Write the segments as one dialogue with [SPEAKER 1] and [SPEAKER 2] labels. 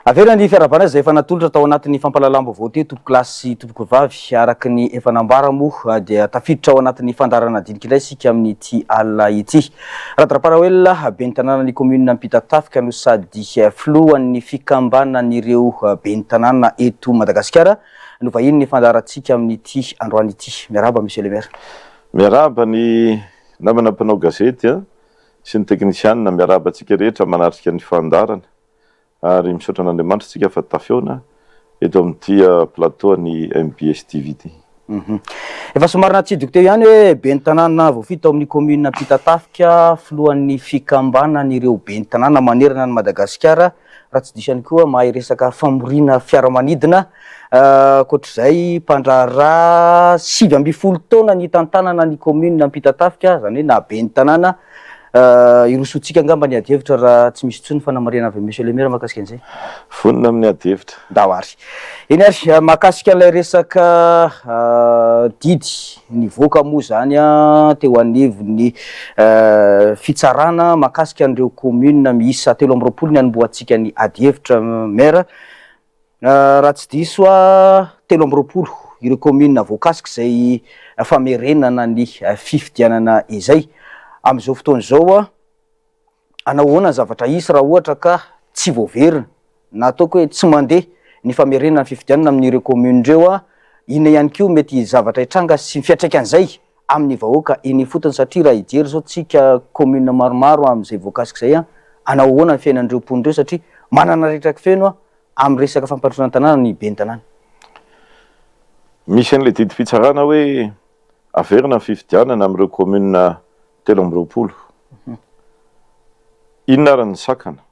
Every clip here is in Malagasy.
[SPEAKER 1] Avera ny fiarabana zay efa natolotra tao anatin'ny fampalalam-baovao teo tompoko lasy sy tompoko vavy araky ny efa nambara moa dia tafiditra ao anatin'ny fandarana dinikiray sika amin'ity alina ity. Radraparaoela ben'ny tanàna ny commune Ampitatafika no sady filohan'ny fikambanan'ireo ben'ny tanàna eto Madagasikara no vahiny ny fandarantsika amin'ity androany ity. Miaraba monsieur le maire.
[SPEAKER 2] Miaraba ny namana mpanao gazety sy ny teknisianina, miaraba antsika rehetra manatrika ny fandarana. Ary misaotra an'Andriamanitra tsika fa tafeona eto amin'ity plateau ny MBS TV ity.
[SPEAKER 1] Efa somarina tsidiko teo ihany hoe ben'ny tanàna voafita ao amin'ny commune Ampitatafika filohan'ny fikambanan'ireo ben'ny tanàna manerana ny Madagasikara, raha tsy diso ihany koa mahay resaka famorina fiaramanidina. Koatr'izay mpandraharaha 7 taona ny tantanana ny commune Ampitatafika, zany hoe na ben'ny tanàna irosotsika angamba ny ady-hevitra raha tsy misy tsony fanamarihana avy monsieur le maire mahakasika an'izay.
[SPEAKER 2] Fonina amin'ny ady-hevitra.
[SPEAKER 1] Dawary. Eny ary mahakasika ilay resaka didy nivoaka moa zany teo anivon'ny fitsarana mahakasika an'ireo commune miisa 320 ny anomboantsika ny ady-hevitra maire. Raha tsy diso 320 ireo commune voakasika izay famerenana ny fifidianana izay. Amin'izao fotoana izao anao ahoana zavatra isy raha ohatra ka tsy voaverina na ataoko hoe tsy mandeha ny famerenana ny fifidianana amin'ireo commune ireo ina ihany koa mety zavatra hitranga sy fiatraikan'izay amin'ny vahoaka eny fotony satria raha hijery zao tsika commune maromaro amin'izay voakasika izay anao ahoana ny fiainan'ireo mponina ireo satria manana retraky feno amin'ny resaka fampatrona tanàna ny ben'ny tanàna.
[SPEAKER 2] Misy an'ilay didy fitsarana hoe averina ny fifidianana amin'ireo commune 320. Inona ary ny sakana?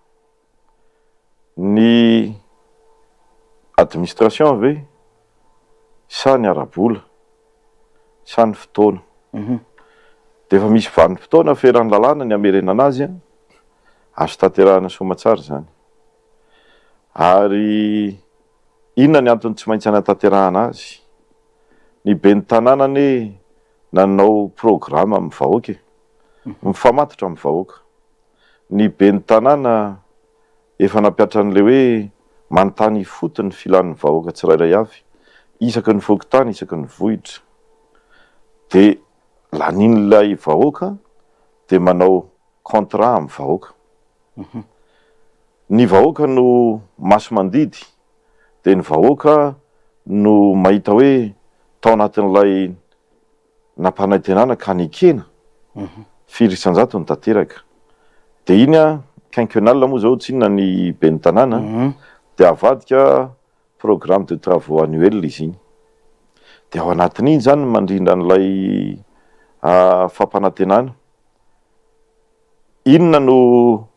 [SPEAKER 2] Ny administration ve sa ny arabola sa ny fotoana? Dia efa misy van'ny fotoana feran'ny lalàna ny hamerenana azy azo tanterahana soamantsara zany. Ary inona ny antony tsy maintsy hanatanterahana azy? Ny ben'ny tanàna nanao programme amin'ny vahoaka, mifamatotra amin'ny vahoaka. Ny ben'ny tanàna efa nampiatra an'ilay hoe manontany fotony filan'ny vahoaka tsirairay avy, isaky ny fokontany, isaky ny vohitra. Dia lanin'ilay vahoaka dia manao contrat amin'ny vahoaka. Ny vahoaka no maso mandidy, dia ny vahoaka no mahita hoe tao anatin'ilay nampanantenana ka nikena firy isan-jato ny tanteraka. Dia iny quinquennal moa zao tsy inona ny ben'ny tanàna, dia avadika programme de travaux annuel izy iny. Dia ao anatin'iny zany mandrindra an'ilay fampanantenana. Inona no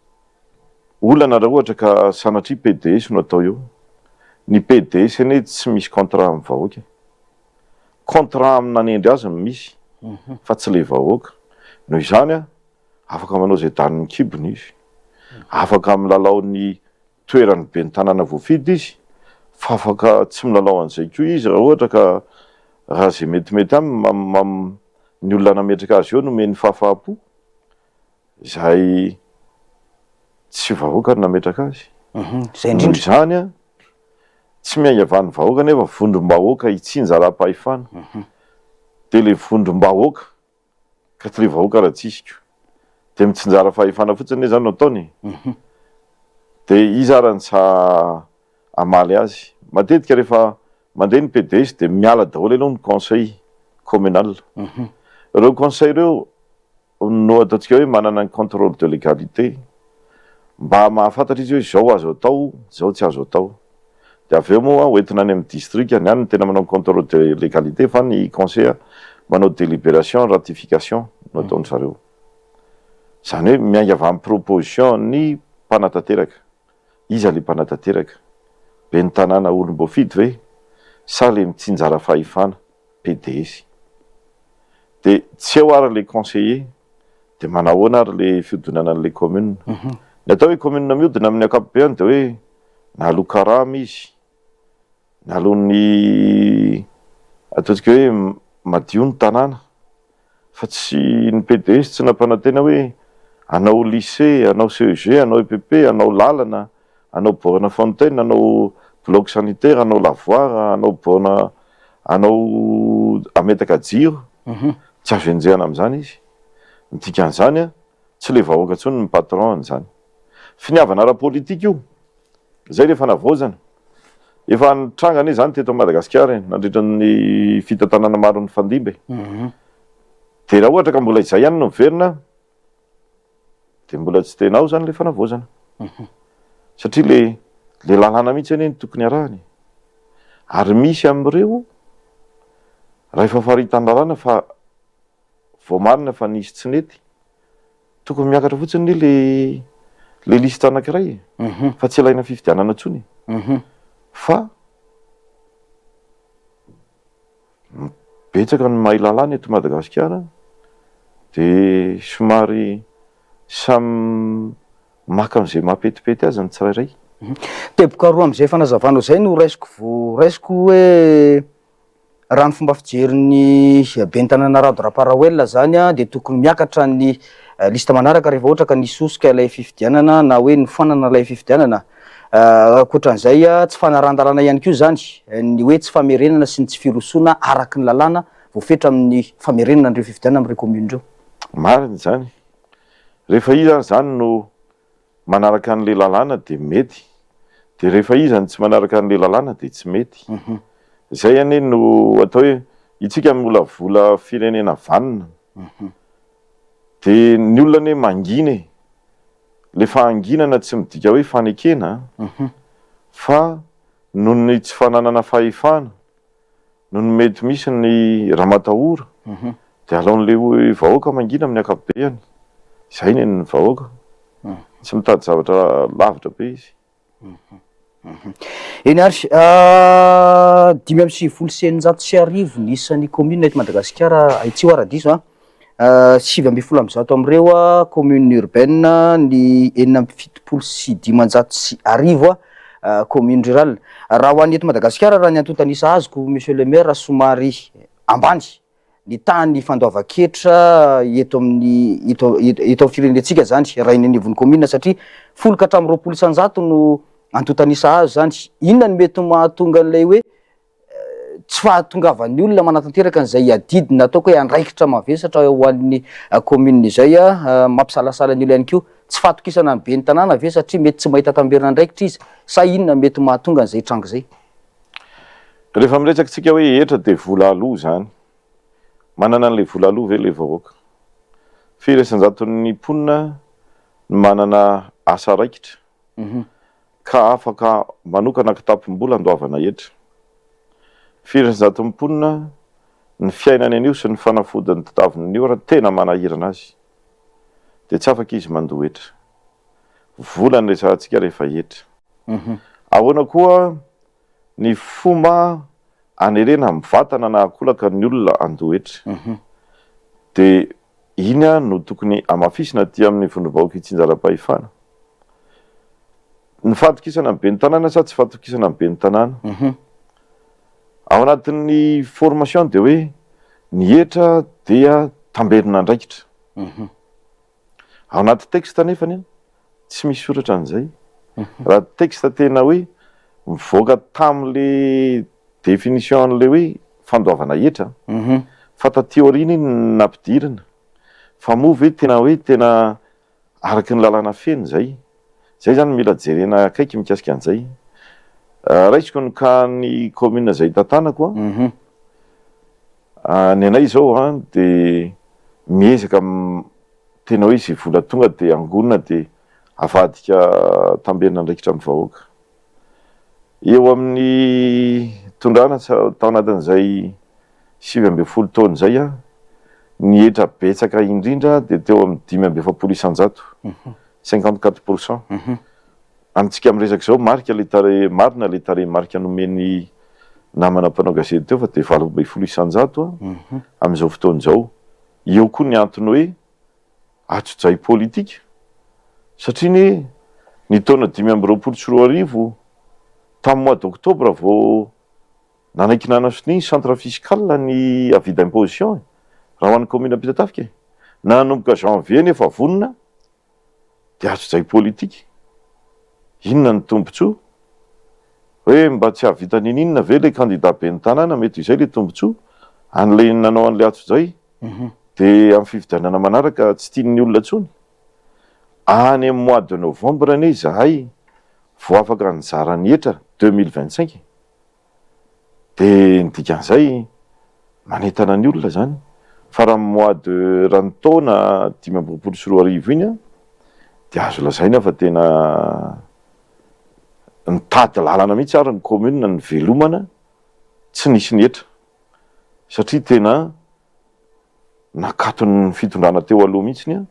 [SPEAKER 2] olana raha ohatra ka sanatria PDS no atao eo? Ny PDS anie tsy misy contrat amin'ny vahoaka. Contrat amin'nanendry azy no misy, fa tsy le vahoaka. Noho izany afaka manao izay daniny kibony izy, afaka milalao ny toeran'ny ben'ny tanàna voafidy izy, fa afaka tsy milalao an'izay koa izy raha ohatra ka raha izay metimety ny olona nametraka azy eo nomeny fahafahapo, izay tsy vahoaka no nametraka azy. Noho izany tsy miangavan'ny vahoaka nefa vondrom-bahoaka hitsinjaram-pahefana. Dia ilay vondrom-bahoaka ka tsy le vahoaka raha tsisy koa dia mitsinjara fahefana fotsiny zany no ataony. Dia iza ary ny amaly azy. Matetika rehefa mandeha ny PDS dia miala daholo aloha ny conseil communal. Ireo conseil ireo no ataontsika hoe manana ny contrôle de légalité, mba mahafantatra izy hoe zao azo atao, zao tsy azo atao. Dia avy eo moa hoentina any amin'ny district ny any no tena manao contrôle de légalité, fa ny conseil manao délibération, ratification no ataony zareo. Zany hoe miainga avy amin'ny proposition ny mpanatanteraka. Iza le mpanatanteraka? Ben'ny tanàna olom-boafidy ve sa le mitsinjara fahefana PDS? Dia tsy eo ary le conseiller, dia manahoana ary le fiodonana an'ilay commune. Ny atao hoe commune miodina amin'ny ankapobeny dia hoe naloha karama izy, naloha ny ataontsika hoe madio ny tanàna, fa tsy ny PDS tsy nampanantena hoe anao lycée, anao CEG, anao EPP, anao lalana, anao borana fontaine, anao bloc sanitaire, anao lavoara, anao borana, anao ametaka jiro, tsy azo enjehana amin'izany izy. Dikan'izany a tsy le vahoaka intsony ny patron an'izany. Finiavana ara-politika io, zay rehefa navaozana. Efa nitrangana izany teto Madagasikara nandritra ny fitantanana maro ny fandimby. De raha ohatra ka mbola izay ihany no miverina, de mbola tsy tena ao zany le fanavaozana. Satria le lalàna mihitsy anie ny tokony arahany. Ary misy amin'ireo raha efa faritany lalàna fa vao marina fa nisy tsy nety, tokony miakatra fotsiny le lista anankiray, fa tsy ilaina fifidianana intsony. Fa betsaka ny mahay lalàna eto Madagasikara, de somary samy maka an'izay mampetipety azy ny tsirairay.
[SPEAKER 1] Teboka roa amin'izay fanazavanao zay no raisiko hoe raha ny fomba fijerin'ny ben'ny tanàna Rado Raparahoelina zany a, de tokony miakatra ny lista manaraka rehefa ohatra ka nisosika ilay fifidianana na hoe nifanana ilay fifidianana. Ankoatran'izay a, tsy fanaran-dalàna ihany koa zany, ny hoe tsy famerenana sy ny tsy firosoana araky ny lalàna voafetra amin'ny famerenana an'ireo fifidianana amin'ireo commune reo.
[SPEAKER 2] Marina zany. Rehefa iza zany no manaraka an'le lalàna de mety, de rehefa iza ny tsy manaraka an'le lalàna de tsy mety. Zay anie no atao hoe itsika molavola firenena vanina. De ny olona anie mangina le fahanginana tsy midika hoe fanekena, fa noho ny tsy fananana fahefana, noho ny mety misy ny raha-matahora, de alaon'le vahoaka mangina amin'ny ankapobeny. Zay ny vahoaka. Tsy mitady zavatra lavitra be izy.
[SPEAKER 1] Eny ary 5,990 ny isan'ny commune eto Madagasikara, Aitsio ara-diso 7,100 amin'ireo a commune urbaine, ny 4,790 commune rurale. Raha ho an'ny eto Madagasikara, raha ny antontanisa azoko monsieur le maire, somary ambany ny tany fandoavan-ketra eto amin'ny firenentsika zany, raha iny anivon'ny commune, satria 10 isanjato no antontanisa azo zany. Inona ny mety mahatonga an'ilay hoe tsy fahatongavan'ny olona manatanteraka an'izay adidina ataoko hoe andraikitra mavesatra ho an'ny commune izay mampisalasala ny olona ihany koa, tsy fahatokisana ny ben'ny tanàna ve satria mety tsy mahita tamberina andraikitra izy, sa inona mety mahatonga an'izay trango zay?
[SPEAKER 2] Rehefa miresaka tsika hoe etra de vola aloha zany, manana an'le vola aloha ve le vahoaka? Firesan-jaton'ny mponina manana asa raikitra, ka afaka manokana kitapom-bola andoavana etra. Firesan-jaton'ny mponina ny fiainany an'io sy ny fanafodiny tadiavin'io raha tena manahirana azy, de tsy afaka izy mandoa etra. Vola ny resahantsika rehefa etra. Ahoana koa ny fomba anerena mivatana na akolaka ny olona andoa etra. De iny no tokony amafisina aty amin'ny vondrom-bahoaka itsinjaram-pahefana. Ny fahatokisana ny ben'ny tanàna sa tsy fahatokisana ny ben'ny tanàna? Ao anatin'ny formation de hoe ny etra dia tamberina andraikitra. Ao anaty texte nefany tsy misy soratra an'izay. Raha texte tena hoe mivoaka tamin'le définition an'le hoe fandoavana etra, fa taty aoriana iny nampidirina, fa moa ve tena hoe tena araky ny lalàna feno zay. Zay zany mila jerena akaiky mikasika an'izay. Raisiko ny ka ny commune zay tantanako ny anay zao de miezaka tena hoe izay vola tonga de angonina de avadika tamberina andraikitra amin'ny vahoaka. Eo amin'ny tondrana tao anatin'izay 7 taona zay ny etra betsaka indrindra de teo amin'ny 5,7 isanjato, 54%. Amintsika miresaka zao marika le marina le tarehimarika nomeny namana mpanao gazety teo fa de 8,10 isanjato amin'izao fotoana izao. Eo koa ny antony hoe atsojay politika, satria ny taona 2024 tamin'ny mois d'octobre vao nanaiky nanasony centre fiscal ny avis d'imposition raha ho an'ny commune Ampitatafika, nanomboka janvier nefa vonona de atsojay politika. inona ny tombontsoa hoe mba tsy havita ninina ve le candidat be ny tanàna mety izay le tombontsoa an'le nanao an'le atso zay de amin'ny fifidianana manaraka tsy tian'ny olona tsony any amin'ny mois de novembre anie zahay vo afaka nizarany etra 2025 de ny dikan'izay manentana ny olona zany fa raha mois de raha ny taona 2024 iny a de azo lazaina fa tena nitady lalana mihitsy ary ny commune ny velomana tsy nisy ny etra satria tena nakatony fitondrana teo aloha mihitsiny a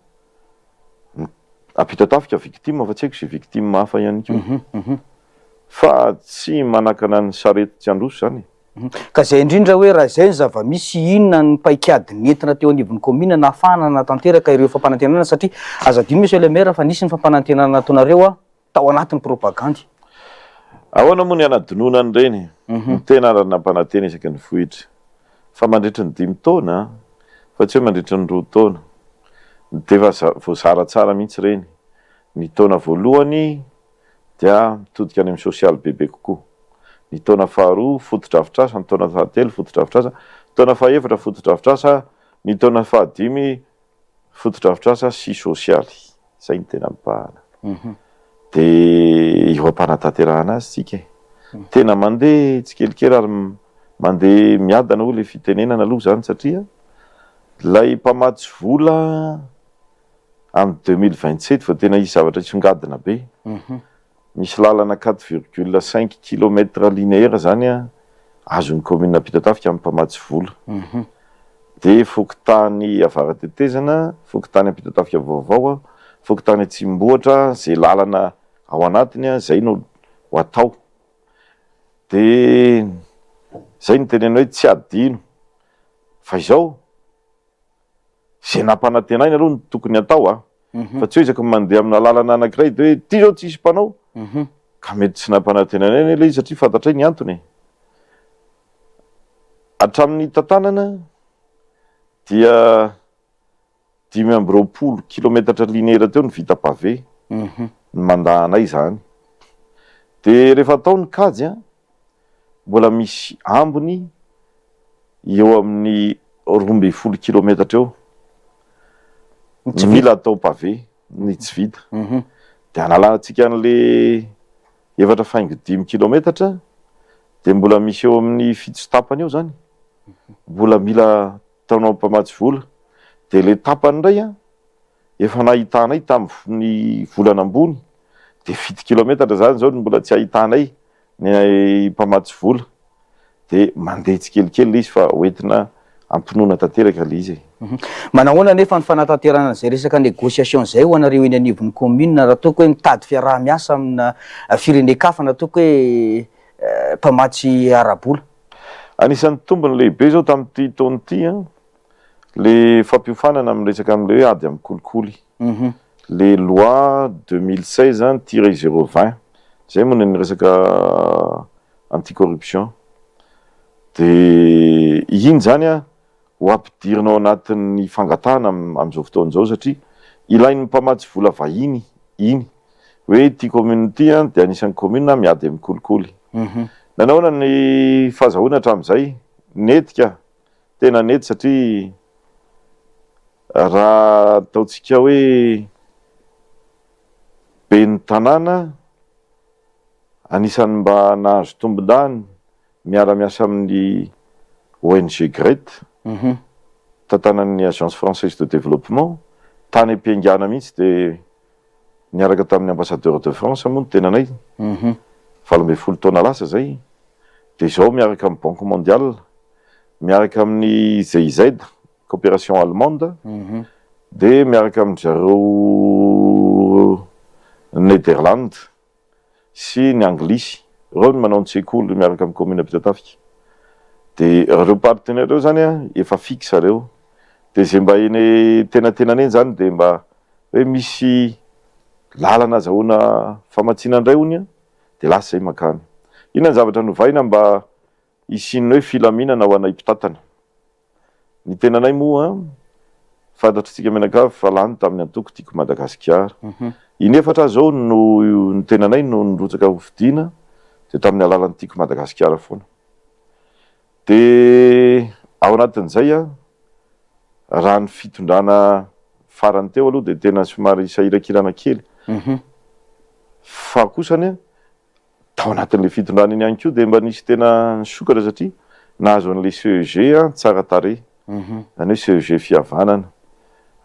[SPEAKER 2] apita tafika victime fa tsy haiko ze victime hafa ihany koa fa tsy manakana ny sarety tsy androso zany
[SPEAKER 1] ka zay indrindra hoe raha zay ny zava-misy inona ny paikady ny entina teo anivon'ny commune nahafahana natanteraka ireo fampanantenana satria aza adino monsieur le maire fa nisy ny fampanantenana nataonareo a tao anatin'ny propagandy
[SPEAKER 2] ahoana moa ny anadinoana any reny ny tena nampanantena isaky ny vohitra fa mandritra ny 5 taona fa tsy hoe mandritra ny 2 taona de voazara tsara mihitsy reny ny taona voalohany dia mitodika any amin'ny social bebe kokoa ny taona faharoa fotodrafitrasa ny taona fahatelo fotodrafitrasa taona fahaefatra fotodrafitrasa ny taona fahadimy fotodrafitrasa sy sosialy zay ny tena mipahana de eo ampanataterahana azy tsika tena mandeha tsikelikely ary mandeha miadana ho le fitenenana aloha zany satria lay mpamatsy vola amin'ny 2027 fa tena isy zavatra tsongadina be misy lalana 4,5 kilometre linéaire zany a azon'ny commune Ampitatafika amin'ny mpamatsy vola de fokotany avaratetezana fokotany Ampitatafika vaovao a fokotany Atsimbohatra zay lalana ao anatiny a zay no ho atao de zay ny tenena hoe tsy adino fa izao zay nampanantenainy aloha ny tokony atao a fa tsy hoe isaky mandeha amina lalana anankiray de hoe ty zao tsisy mpanao ka mety tsy nampanantenana eny le izy satria fantatray ny antony hatramin'ny tantanana dia 5 kilometatra linéaire teo ny vita pavé ny mandahanay zany de rehefa atao ny kajy a mbola misy ambony eo amin'ny 12 kilometatra eo mila atao pavé ny tsy vita de analantsika an'le 4,5 kilometatra de mbola misy eo amin'ny 7 tapany eo zany mbola mila taonao mpamatsy vola de le tapany indray a efa nahitanay tamin'ny volana ambony de 7 kilometatra zany zao mbola tsy ahitanay ny mpamatsy vola de mandeha tsikelikely le izy fa hoentina ampinoana tanteraka le izy
[SPEAKER 1] manahoana nefa ny fanatanterana zay resaka négociation zay ho anareo eny anivon'ny commune raha toaka hoe mitady fiaraha-miasa amina firenen-kafa na toaka hoe mpamatsy arabola
[SPEAKER 2] anisan'ny tombony lehibe zao tamin'ity taona ity a le fampiofanana amin'ny resaka am'le hoe ady amin'ny kolikoly le loi 2016-020 zay moa ny resaka anticorruption de iny zany a ho ampidirinao anatin'ny fangatahana am'izao fotoan'izao satria ilain'ny mpamatsy vola vahiny iny hoe ty commune ty a de anisan'ny commune miady amin'ny kolikoly nanaona ny fahazahoana hatramin'izay netika tena nety satria raha ataotsika hoe be ny tanàna anisan'ny mba nahazo tombon-dany miara-miasa amin'ny ONG Grete tantanan'ny agence française de développement tany am-piangana mihitsy de niaraka tamin'ny ambassadeur de France moa ny tenanay 12 taona lasa zay de zao miaraka amin'ny banque mondiale miaraka amin'ny GIZ coopération allemande de miaraka amin'ny zareo Nederland sy ny anglisy reo ny manao ny tsekoly miaraka amin'ny commune Ampitatafika de reo partenaire reo zany a efa fixe reo de zay mba eny tenatenany eny zany de mba hoe misy lalana azahoana famatsiana indray hony a de lasa zay makany inona ny zavatra novaina mba isin'ny hoe filaminana ho anay mpitatana ny tenanay moa fantatritsika menaka fa lany tamin'ny antoko tiako Madagasikara inefatra zao no ny tenanay no nirotsaka hofidiana de tamin'ny alalan'ny tiako Madagasikara foana. De ao anatin'izay raha ny fitondrana farany teo aloha de tena somary sahirakirana kely. Fa kosany tao anatin'le fitondrana iny ihany koa de mba nisy tena nisokatra satria nahazo an'le CEG tsara tarehy. Zany hoe CEG fihavanana.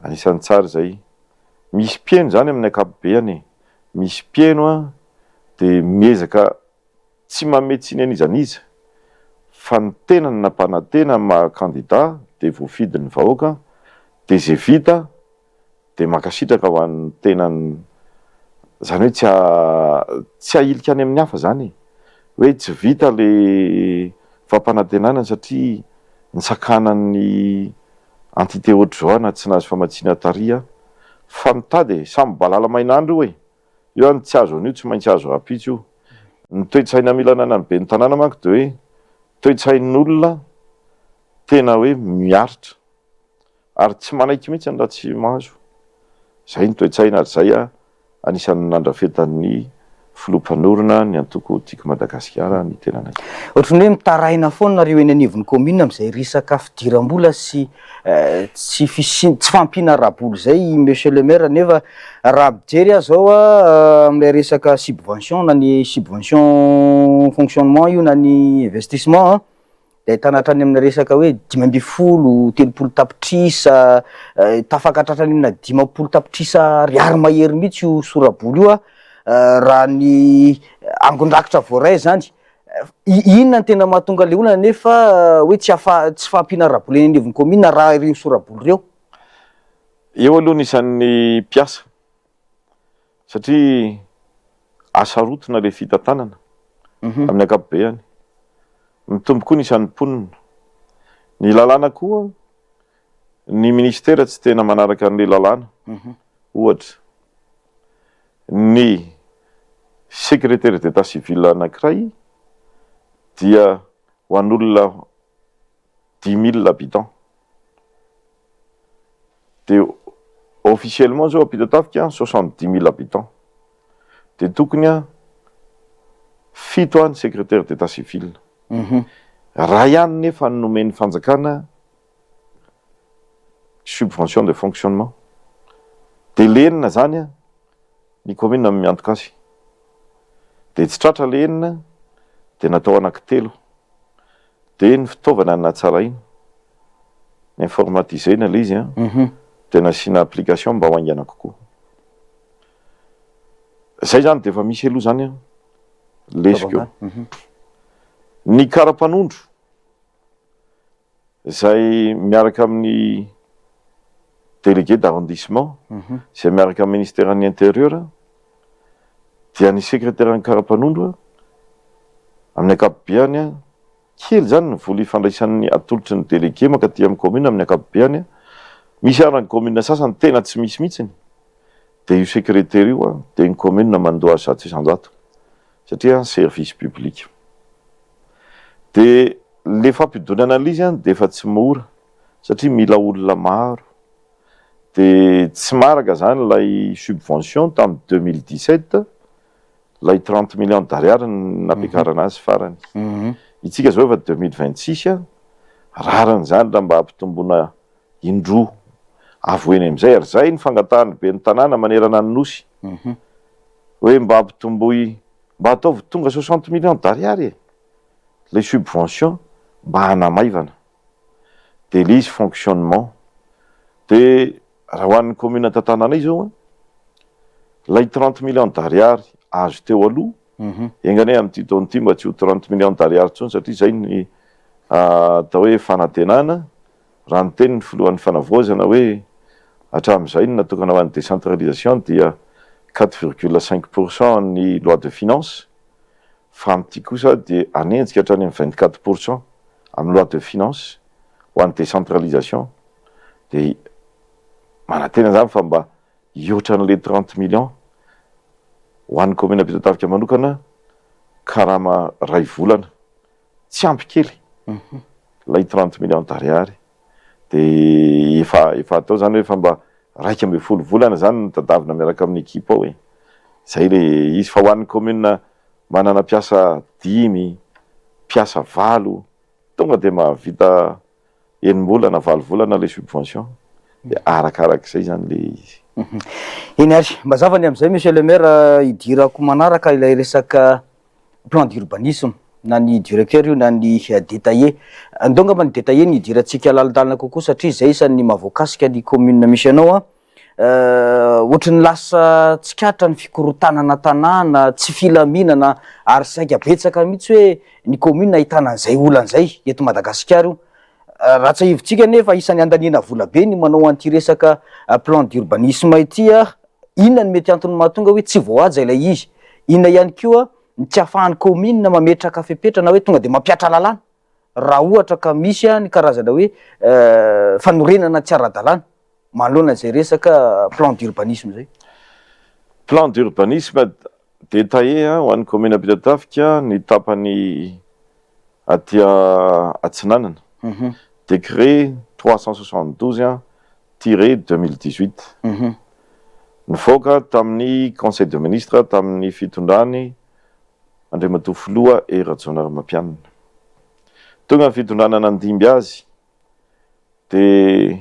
[SPEAKER 2] Anisan'ny tsara zay. Misy mpieno zany amin'ny ankapobeny. Misy mpieno de miezaka tsy mametsiny an'izaniza. Fa ny tena ny nampanantena maha candidat de voafidy ny vahoaka de zay vita de makasitraka ho an'ny tenany, zany hoe tsy ahilika any amin'ny hafa zany. Hoe tsy vita le fampanantenana satria nisakanan'ny entité ohatr'izao na tsy nahazo famatsiana taria fa mitady samy balala mainandro hoe io any tsy azo an'io tsy maintsy azo rapitsy io. Ny toe-tsaina mila nanany be ny tanàna manko de hoe toe-tsain'olona tena hoe miaritra ary tsy manaiky mihitsy raha tsy mahazo. Zay ny toe-tsaina ary zay anisan'ny nandrafetan'ny filompanorona ny antoko tiako Madagasikara ny tenanay.
[SPEAKER 1] Ohatran'ny hoe mitaraina foana nareo eny anivon'ny commune am'izay resaka fidiram-bola sy tsy fampina raboly zay monsieur le maire, nefa raha mijery aho zao am'le resaka subvention na ny subvention fonctionnement io na ny investissement de ahitana hatrany amin'ny resaka hoe 500, 30 tapitrisa, tafakatra hatrany amina 50 tapitrisa ariary mahery mihitsy io soraboly io raha ny angondrakotra voaray zany. Inona ny tena mahatonga le olona nefa hoe tsy fahampiana raboly eny anivon'ny commune raha ireny soraboly reo?
[SPEAKER 2] Eo aloha nisan'ny piasa satria asarotona le fitantanana amin'ny ankapobeny. Mitombo koa nisan'ny mponina. Ny lalàna koa ny ministera tsy tena manaraka an'le lalàna. Ohatra ny secrétaire d'état civil anankiray dia ho an'olona 10 000 habitants. De officiellement zao ampita-tafika 70 000 habitants. De tokony fito ny secrétaire d'état civil. Raha ihany nefa nomen'ny fanjakana subvention de fonctionnement de lenina zany ny commune miantoka azy. De tsy tratra le enina de natao anankitelo. De ny fitaovana natsaraina informatisena le izy de nasiana application mba ho aingana kokoa. Zay zany de efa misy aloha zany lesiko eo. Ny karapanondro zay miaraka amin'ny délégué d'arrondissement zay miaraka amin'ny ministère ny intérieur dia ny secrétaire ny karapanondro amin'ny ankapobeny kely zany ny vola ifandraisan'ny atolotry ny délégué mankaty amin'ny commune amin'ny ankapobeny. Misy ary ny commune sasany tena tsy misy mihitsiny de io secrétaire io de ny commune mandoa azy 700 satria service public. De le fampidonana an'izy de efa tsy mora satria mila olona maro. De tsy maraka zany lay subvention tamin'ny 2017 lay 30 millions d'ariary nampiakarana azy farany. Itsika zao efa 2026 rariny zany raha mba hampitomboana indroa avoeny am'izay ary zay ny fangatahany be ny tanàna manerana ny nosy. Hoe mba hampitomboy mba ataovy tonga 60 millions d'ariary les subventions mba hanamaivana. De le izy fonctionnement de raha ho an'ny commune tantananay zao lay 30 millions d'ariary azo teo aloha enganay amin'ity taona ity mba tsy ho 30 millions d'ariary tsony satria zay ny atao hoe fanantenana raha ny teny ny filohan'ny fanavaozana hoe hatramin'izay ny natokana ho an'ny décentralisation dia 4,5% ny loi de finance fa amin'ity kosa dia anenjika hatrany amin'ny 24% amin'ny loi de finance ho an'ny décentralisation. De manantena zany fa mba hiotran'le 30 millions ho an'ny commune ampita-tafika manokana karama ray volana tsy ampy kely lay 30 millions d'ariary. De efa atao zany hoe fa mba raika amby folo volana zany nitadavina miaraka amin'ny ekipa ao zay le izy fa hoan'ny commune manana mpiasa 5 mpiasa 8 tonga de mahavita 9 na 7 volana le subvention de arakarak'izay zany le izy.
[SPEAKER 1] Iny ary mazavany am'izay monsieur le maire idirako manaraka ilay resaka plan d'urbanisme na ny directeur io na ny détaillé ndonga man détaillé ny idirantsika alaladalana kokoa satria izay isan'ny mahavoakasika ny commune misy anao ohatrany lasa tsikatra ny fikorotanana tanàna tsy filaminana ary saika betsaka mihitsy hoe ny commune ahitana an'izay olan'izay eto Madagasikara io raha tsy ahivontsika nefa isan'ny andaniana vola be ny manao an'ity resaka plan d'urbanisme ity inona ny mety antony mahatonga hoe tsy voahaja ilay izy, inona ihany koa ny tsy ahafahan'ny commune mametraka fepetra na hoe tonga de mampiatra lalàna raha ohatra ka misy ny karazana hoe fanorenana tsy ara-dalàna manoloana izay resaka plan d'urbanisme zay.
[SPEAKER 2] Plan d'urbanisme détaillé ho an'ny commune Ampitatafika ny tapany aty Atsinanana. Décret 372/2018. Nivoaka tamin'ny conseil de ministre tamin'ny fitondrany Andriamatoa Filoha Rajaona Ramampianina. Tonga ny fitondrana nandimby azy de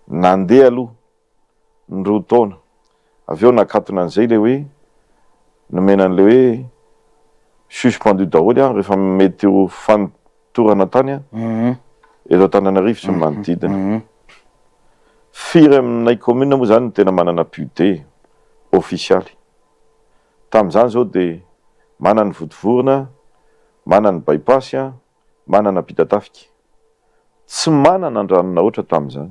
[SPEAKER 2] nandeha aloha ny 2 taona avy eo nakatona an'izay le hoe nomenan'le hoe suspendu daholo rehefa mety ho fanotorana tany eto Antananarivo sy manodidina. Firy aminay commune moa zany tena manana budget officialy. Tamin'izany zao de manana Votovorona, manana bypass, manana Ampitatafika. Tsy manana andranona oatra tamin'izany.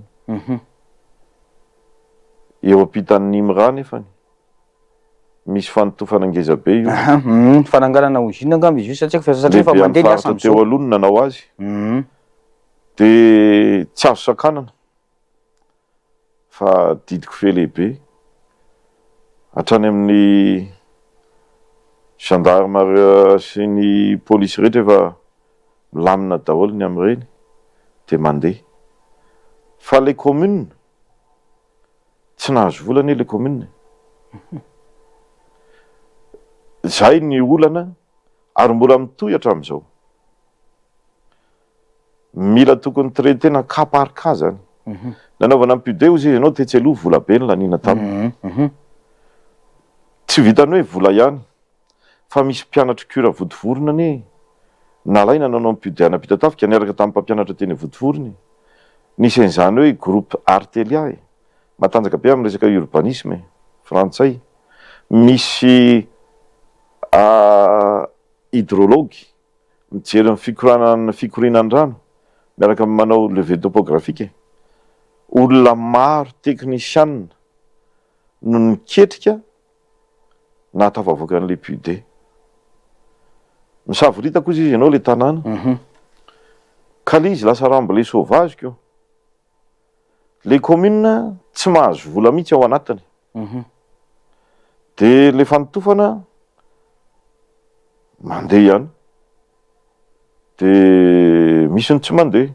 [SPEAKER 2] Eo ampitan'ny Imra nefa misy fanotofana ngeza be io.
[SPEAKER 1] Fananganana ozina angamba izy io satria fa mandeha ny asa
[SPEAKER 2] teo aloha nanao azy. De tsy azo sakanana fa didiko fe lehibe hatrany amin'ny gendarme sy ny polisy rehetra efa milamina daholo ny am'ireny de mandeha fa le commune tsy nahazo volana le commune. Zay ny olana ary mbola mitohy hatramin'izao. Mila tokony traitena cas par cas zany. Nanaovana budget ozy izy ianao te tsy aloha vola be ny lanina taminy. Tsy vitany hoe vola ihany fa misy mpianatra cura Votovorona ne nalaina nanao budget ana Ampitatafika niaraka tamin'ny mpampianatra teny Votovorona. Nisy an'izany hoe groupe Artelia matanjaka be amin'ny resaka urbanisme frantsay. Misy hydrologue mijery ny fikorinan-drano miaraka amin'ny manao levé topographique. Olona maro technician no niketrika nahatafavoaka an'le budget. Misavorita koa izy ianao le tanàna. Ka le izy lasa ramble sauvage keo. Le commune tsy mahazo vola mihitsy ao anatiny. De le fanotofana mandeha ihany. De misy ny tsy mandeha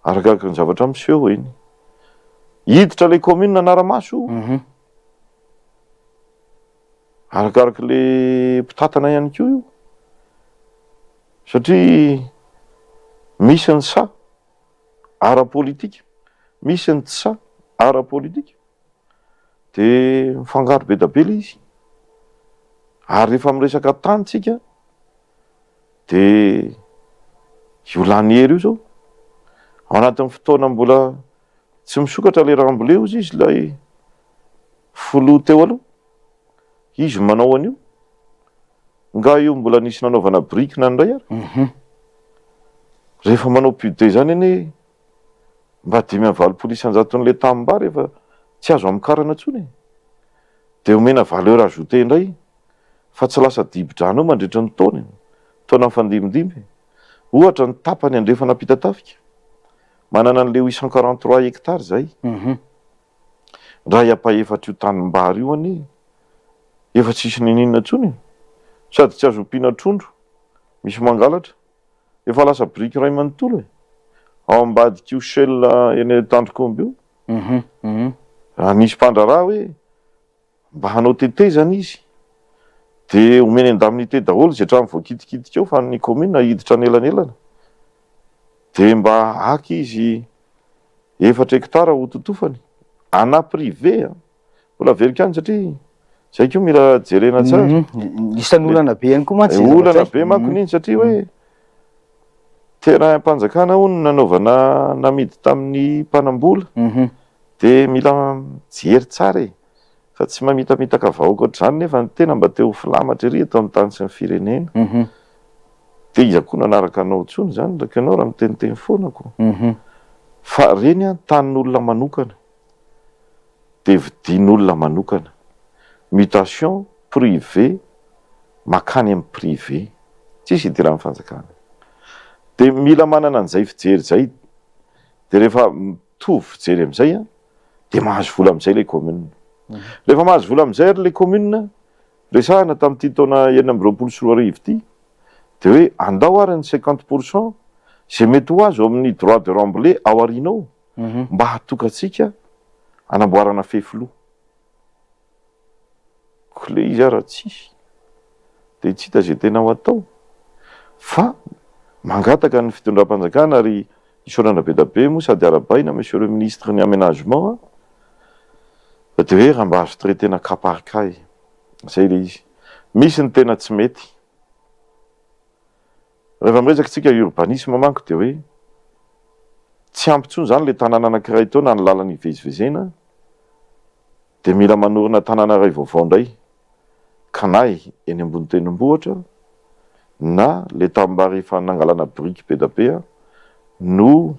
[SPEAKER 2] arakaraka ny zavatra miseho eny. Hiditra le commune anaramaso arakaraka le mpitatana ihany koa io satria misy ny sa ara-politika, misy ny tsy sa ara-politika de mifangaro be da be le izy. Ary rehefa miresaka tanitsika de io lany hery io zao ao anatin'ny fotoana mbola tsy misokatra le ramboleo izy lay folo teo aloha izy manao an'io nga io mbola nisy nanaovana brique nandray ary rehefa manao budget zany ane mba 5,9 isanjaton'le tamimbary rehefa tsy azo amikarana tsony de omena valeur ajoutée indray fa tsy lasa dibo-drano mandritra ny taona mifandimidimby. Ohatra ny tapany andrefana Ampitatafika manana an'le 843 hectares zay. Raha iapaefatra io tanimbary io anie efa tsisy ninina tsony sady tsy azo ompiana trondro misy mangalatra efa lasa brique ray manontolo ao ambadika io shell eny Tandrokomby io raha nisy mpandraraha hoe mba hanao tetezana izy de omeny indemnité daholo zay trano voakitikitika eo fa ny commune hiditra anelanelana de mba aky izy 4 hectara ho totofany ana privé mbola verika any satria zay ko mila jerena tsara
[SPEAKER 1] isan'ny olana be ihany koa mantsy
[SPEAKER 2] olana be manko niny satria hoe tena mpanjakana hono nanaovana namidy tamin'ny mpanambola de mila jery tsara e fa tsy mamitamitaka vahoaka ohatr'izany nefa ny tena mba teo filamatra ery atao amin'ny tany sy ny firenena de iza koa nanaraka anao tsony zany ndraky anao raha miteniteny foanako fa reny a tanin'olona manokana de vidin'olona manokana mutation privé makany amin'ny privé tsisy idiran'ny fanjakana de mila manana an'izay fijery zay de rehefa mitovy fijery am'izay a de mahazo vola am'izay le commune rehefa mahazo vola am'izay ary le commune resahana tamin'ity taona 2024 ity de hoe andao ary ny 50% zay mety ho azo amin'ny droit de remblai ao arinao mba hatokatsika anamboarana fefiloha ko le izy ara tsisy de tsy hita zay tena ho atao fa mangataka ny fitondram-panjakana ary isorana be da be moa sady arabaina monsieur le ministre ny aménagement de hoe raha mba azo traitena cas par cas zay le izy misy ny tena tsy mety rehefa miresaky tsika urbanisme manko de hoe tsy ampy tsony zany le tanàna anankiray teo na ny lalany ivezivezena de mila manorina tanàna ray vaovao ndray kanay eny ambony tenimbohatra na le tamba rehefa nangalana brique be da be no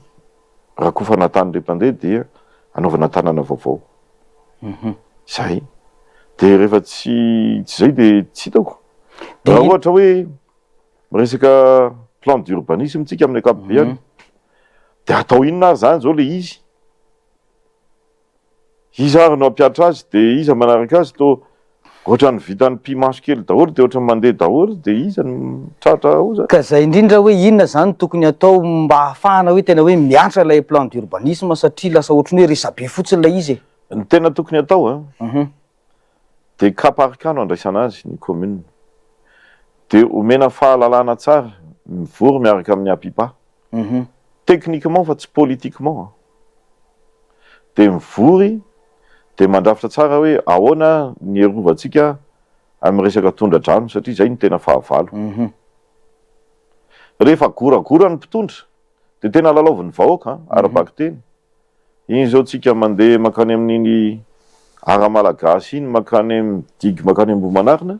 [SPEAKER 2] rakofana tany le mpandeha dia anaovana tanàna vaovao zay de rehefa tsy zay de tsy hitako raha ohatra hoe resaka plan d'urbanisme tsika amin'ny ankapobeny de atao inona ary zany zao le izy ary no ampiatra azy de iza manaraka azy to ohatra ny vitan'ny pimaso kely daholo de ohatra ny mandeha daholo de iza ny tratra ao zany
[SPEAKER 1] ka zay indrindra hoe inona zany tokony atao mba hahafahana hoe tena hoe miantra lay plan d'urbanisme satria lasa ohatrany hoe resabe fotsiny lay izy
[SPEAKER 2] ny tena tokony atao de cas par cas no andraisana azy ny commune de omena fahalalana tsara mivory miaraka amin'ny apipa techniquement fa tsy politiquement de mivory de mandrafitra tsara hoe ahoana ny erovantsika amin'ny resaka tondra-drano satria zay ny tena fahavalo rehefa goragora ny mpitondra de tena lalaoviny vahoaka arabaky teny iny zao tsika mandeha makany amin'iny ara-malagasy iny makany amin'ny digy makany Ambohimanarina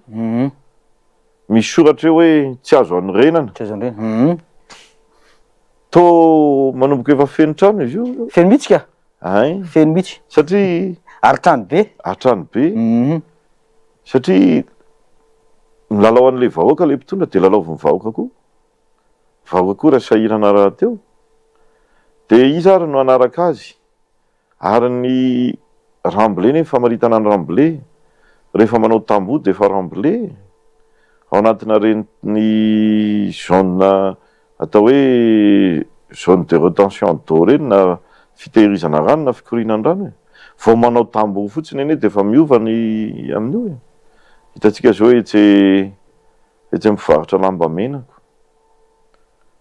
[SPEAKER 2] misy soratra hoe tsy azo an'ny renana to manomboka efa feno trano izy io
[SPEAKER 1] feno mihitsy ka
[SPEAKER 2] ay
[SPEAKER 1] feno mihitsy
[SPEAKER 2] satria
[SPEAKER 1] aritrano be
[SPEAKER 2] satria milalao an'le vahoaka le mpitondra de lalaoviny vahoaka koa raha sahirana raha teo de izy ary no anaraka azy ary ny remblai nefa famaritana ny remblai rehefa manao tamboho de efa remblai ao anatina reny ny zone atao hoe zone de retention d'eau reny na fitehirizana rano na fikorinan rano vao manao tamboho fotsiny eny de efa miova ny amin'io hitatsika zao etsy mivarotra lamba menako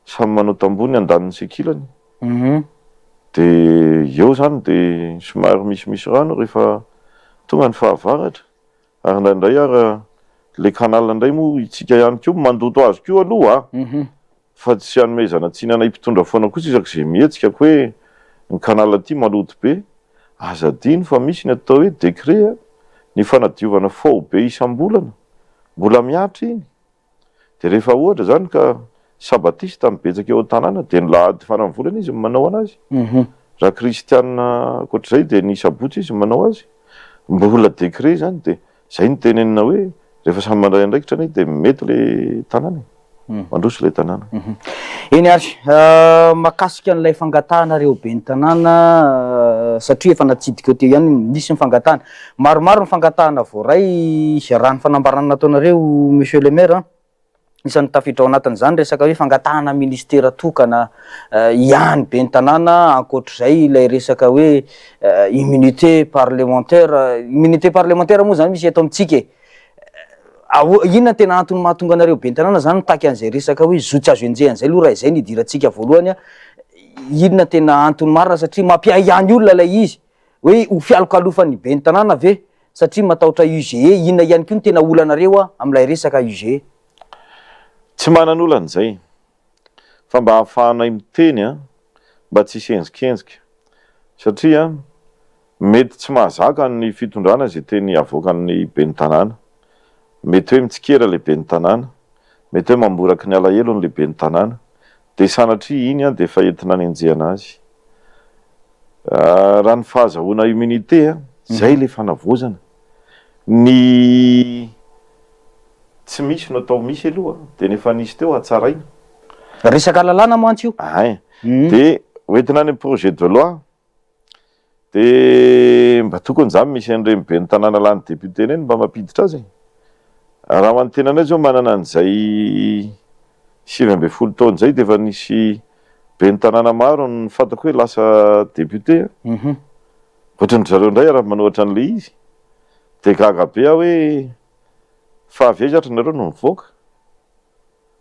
[SPEAKER 2] samy manao tamboho ny andaniny sekilany de eo zany de somary misimisy rano rehefa tonga ny fahavaratra ary ndraindray ary le canal ndray moa itsika ihany ko mandoto azy ko aloha fa tsy hanomezana tsy nanay mpitondra foana kosa isaky zay mihetsika ko hoe ny canal aty maloto be azadino fa misy ny atao hoe décret ny fanadiovana fao be isam-bolana mbola miatra iny de rehefa ohatra zany ka sabatista mibetsaka eo an-tanàna de ny lahady farany volana izy manao anazy raha kristianina akoatr'izay de ny sabotsy izy manao azy mbola décret zany de zay ny tenenina hoe rehefa samy mandray andraikitra any de mety le tanàna mandroso le tanàna
[SPEAKER 1] eny ary mahakasika an'ilay fangatanareo be ny tanàna satria efa natsidika teo ihany nisy ny fangatana maromaro ny fangatahana voaray raha ny fanambarana nataonareo monsieur le maire isan'ny tafiditra ao anatin'izany resaka hoe fangatahana ministera tokana ihany be ny tanàna, ankoatr'izay ilay resaka hoe immunité parlementaire moa zany misy eto amintsika inona tena antony mahatonga anareo be ny tanàna zany mitaky an'izay resaka hoe zotsy azo enjehan'izay aloha raha izay nidirantsika voalohany inona tena antony marina satria mampiahiany olona lay izy hoe ho fialokalofany be ny tanàna ve satria matahotra UGE, inona ihany koa ny tena olanareo am'ilay resaka UGE?
[SPEAKER 2] Tsy manan'olan'izay fa mba hahafahanay miteny mba tsy hisenzikenzika satria mety tsy mahazaka ny fitondrana izay teny avoakan'ny be ny tanàna, mety hoe mitsikera le be ny tanàna, mety hoe mamboraky ny alahelo le be ny tanàna, de sanatria iny de efa entina nenjehana azy. Raha ny fahazahoana immunité zay le fanavozana ny tsy misy no atao misy aloha de nefa nisy teo hatsaraina
[SPEAKER 1] resaka lalàna mantsy io.
[SPEAKER 2] De hoentina any projet de loi de mba tokony zany misy an'ireny be ny tanàna lany député reny mba mampiditra azy. Raha mantenanay zao manana an'izay 20 taona zay de efa nisy be ny tanàna maro ny fantako hoe lasa député ohatrany zareo indray raha manohatra an'le izy de gaga be hoe fa avezatra nareo no mivoaka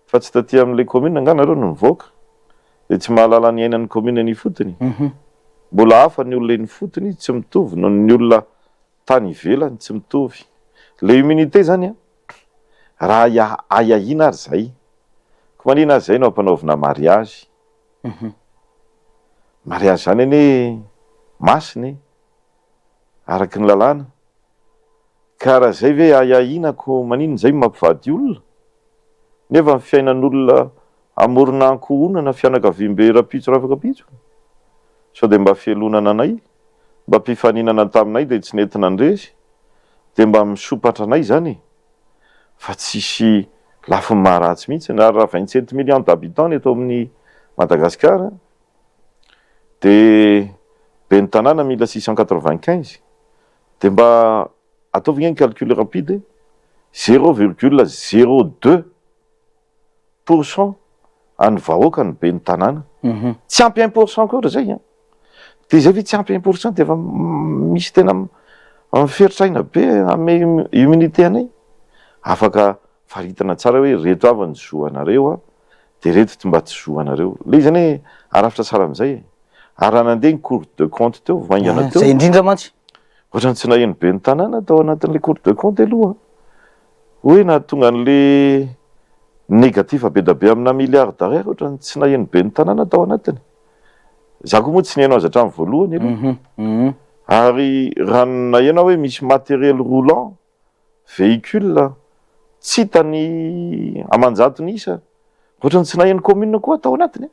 [SPEAKER 2] fa tsy taty amin'le commune nga nareo no mivoaka de tsy mahalala ny ainan'ny commune ny fotony. Mbola hafa ny olona ny fotony tsy mitovy no ny olona tany ivelany tsy mitovy. Le immunité zany raha ayahina ary zay ko manina azy zay no ampanaovina mariage. Mariage zany anie masiny araky ny lalàna ka raha zay ve ayahinako manino zay mampivady olona nefa ny fiainan'olona amorona ankohonana fianakaviam-be rapitso rafakapitso sao de mba fialonana anay mba mpifaninana taminay de tsy nentina andresy de mba misopatra anay zany fa tsisy lafiny maharatsy mihitsy na raha 27 millions d'habitants eto amin'ny Madagasikara de be ny tanàna 1695 de mba ataovy ny calcul rapide 0,02% any vahoaka ny be ny tanàna. Tsy ampy 1% koa zay de zay ve tsy ampy 1% de efa misy tena miferitraina be ame immunité anay afaka faritana tsara hoe reto avy ny zoanareo de reto mba tsy zoanareo le izy anie arafitra tsara am'izay ary nandeha ny cour de compte teo vaingana teo
[SPEAKER 1] zay indrindra mantsy
[SPEAKER 2] ohatrany tsy naheno be ny tanàna tao anatin'le cour de compte aloha hoe nahatonga an'le négatif be da be amina milliard d'ariary ohatrany tsy naheno be ny tanàna tao anatiny za koa moa tsy niheno azy hatramin'ny voalohany aloha ary raha naheno hoe misy matériel roulant véhicule tsy hitany amanjatony isa ohatrany tsy naheno commune koa tao anatiny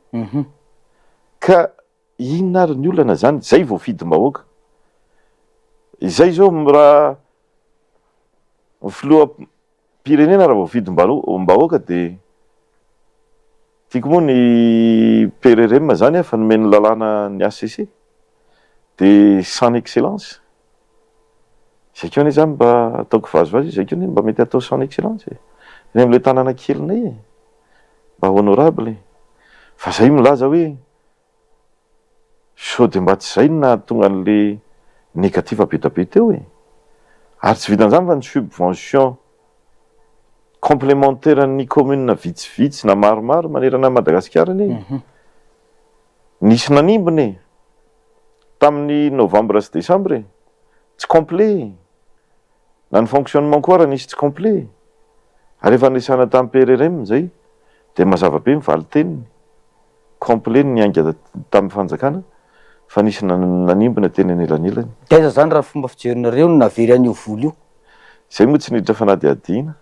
[SPEAKER 2] ka inona ary ny olana zany zay voafidym-bahoaka izay zao raha filoham-pirenena raha voafidym-bahoaka de tiako moa ny PRRM zany fa nomeny lalàna ny ACC de son excellence zay keo anie zany mba ataoko vazovazy zay keo anie mba mety atao son excellence ny am'le tanàna kelinay mba honorable fa zay milaza hoe sao de mba tsy zay nahatonga an'le négatif be da be teo ary tsy vitan'izany fa ny subvention complémentaire ny commune vitsivitsy na maromaro manerana Madagasikara anie nisy nanimbony tamin'ny novembre sy décembre tsy complet na ny fonctionnement koa raha nisy tsy complet ary efa nisana tamin'ny PRRM zay de mazava be mivaly teniny complet ny anga tamin'ny fanjakana fa nisy nanimbona teny anelanelany.
[SPEAKER 1] Taiza zany raha fomba fijerinareo no navery an'io voly io?
[SPEAKER 2] Zay moa tsy niditra fanady adina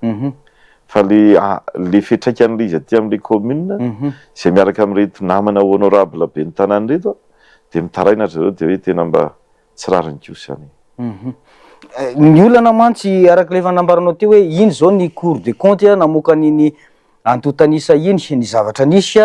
[SPEAKER 2] fa le fiantraikan'le izy aty amin'le commune zay miaraka amin'reto namana honorable be ny tanàny reto de mitaraina zareo de hoe tena mba tsy rariny kosa any.
[SPEAKER 1] Ny olana mantsy arak'le fanambaranao teo hoe iny zao ny cour de compte namoaka an'iny Antotanisa iny ny zavatra nisy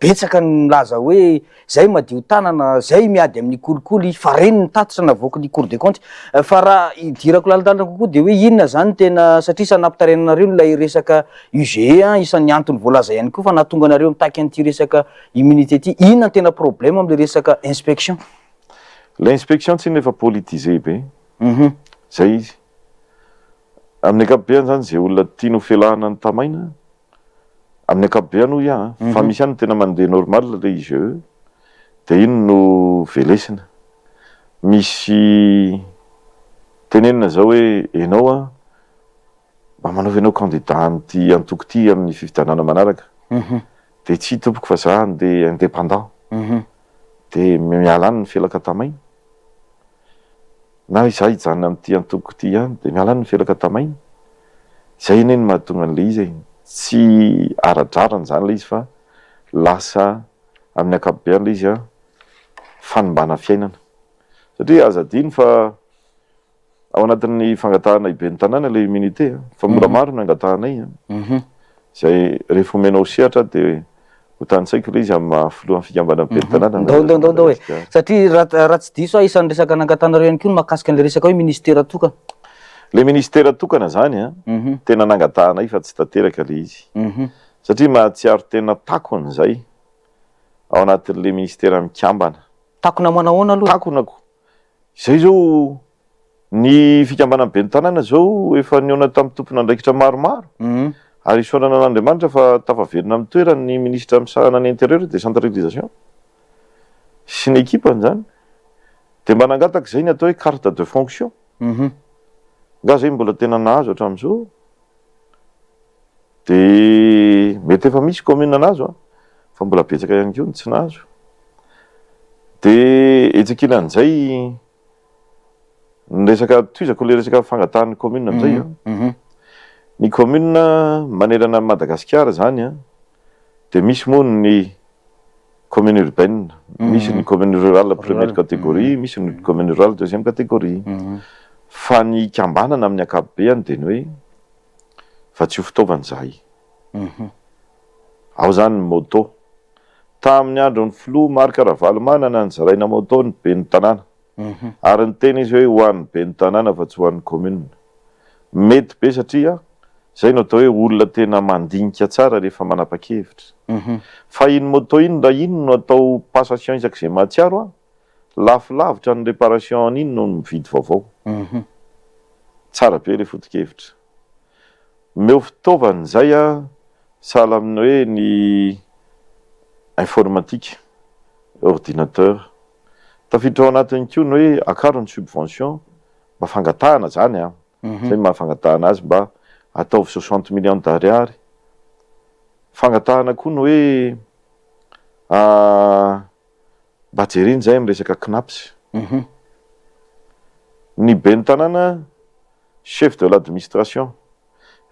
[SPEAKER 1] betsaka ny milaza hoe zay madio tanana, zay miady amin'ny kolikoly fa reny ny tatitra navoaky ny Cour des comptes. Fa raha idirako lalandalina kokoa de hoe inona zany tena, satria sanampitarenanareo lay resaka UG isan'ny antony voalaza ihany koa fa nahatonga anareo mitaky an'ity resaka immunité ty. Inona tena problème am'le resaka inspection?
[SPEAKER 2] L'inspection tsy nefa politisé be. Zay izy. Amin'ny ankapobeny zany zay olona tiano felahana ny tamaina, amin'ny ankapobeny hoy fa misy ihany tena mandeha normal le IGE, de iny no velesina. Misy tenenina zao hoe enao mba manaova enao candidat an'ty antoko ty amin'ny fifidianana manaraka. De tsy tompoko fa za andeha indépendant. De miala any ny felaka tamaina. Na za hijanona amin'ty antoko ty ihany de miala any ny felaka tamaina. Zay iny mahatonga an'le izy tsy ara-drarany zany le izy fa lasa amin'ny ankapobeny le izy fanimbana fiainana. Satria aza adino fa ao anatin'ny fangatahana iben'ny tanàna le immunité, fa mora maro ny angatahanay. Zay rehefa omenao sehatra de ho tanintsaiko le izy amin'ny mahafilohan'ny fikambana ben'ny tanàna.
[SPEAKER 1] Ndao hoe satria raha tsy diso isan'ny resaka nangatanareo ihany koa mahakasika an'le resaka hoe ministera tokana.
[SPEAKER 2] Le ministera tokana zany tena nangatahanay fa tsy tanteraka le izy. Satria mahatsiaro tena takony zay ao anatin'le ministera mikambana.
[SPEAKER 1] Takona manahoana aloha?
[SPEAKER 2] Takonako. Zay zao ny fikambana ben'ny tanàna zao efa niona tamin'ny tompon'andraikitra maromaro. Ary isaorana an'Andriamanitra fa tafaverina amin'ny toerany ministra misahana ny intérieur de centralisation sy ny ekipany zany. De mba nangataka zay ny atao hoe carte de fonction. Nga zay mbola tena nahazo hatramin'izao. De mety efa misy commune nahazo fa mbola betsaka ihany koa ny tsy nahazo. De etsakinan'izay ny resaka toizako le resaka fangatahan'ny commune am'izay ny commune manerana Madagasikara zany de misy moa ny commune urbaine, misy ny commune rurale première catégorie, misy ny commune rurale deuxième catégorie. Fa ny kambanana amin'ny ankapobeny de ny hoe fa tsy ho fitaovany zay. Ao zany ny moto. Tamin'ny andron'ny filoha Marc Ravalomanana nanjaraina moto ny ben'ny tanàna. Ary ny teny izy hoe ho an'ny ben'ny tanàna fa tsy ho an'ny commune. Mety be satria zay no atao hoe olona tena mandinika tsara rehefa manapa-kevitra. Fa iny moto iny raha iny no atao passation isak'izay mahatsiaro lafilavitra ny réparation an'iny no mividy vaovao. Tsara be le foto-kevitra. Meo fitaovany zay sahala amin'ny hoe ny informatique, ordinateur. Tafiditra ao anatiny koa ny hoe akaro ny subvention mba fangatahana zany zay mahafangatahana azy mba ataovy 60 millions d'ariary. Fangatahana koa ny hoe mba jereny zay amin'ny resaka CNAPS. Ny ben'ny tanàna chef de l'administration.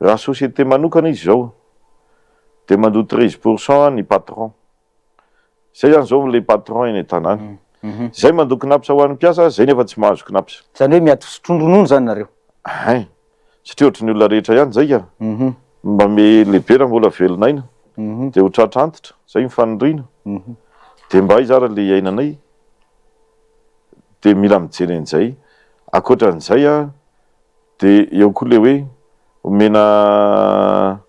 [SPEAKER 2] Raha société manokana izy zao de mandoa 13% ny patron. Zay zany zao le patron eny tanàna. Zay mandoa CNAPS ho an'ny mpiasa, zay nefa tsy mahazo CNAPS.
[SPEAKER 1] Zany hoe miady fitrondronono zany nareo.
[SPEAKER 2] Satria ohatry ny olona rehetra ihany zay mba me lehibe raha mbola velonaina de ho tratrantitra, zay mifanindrina. De mba izara le iainanay de mila mijery an'izay. Ankoatran'izay de eo koa le hoe omena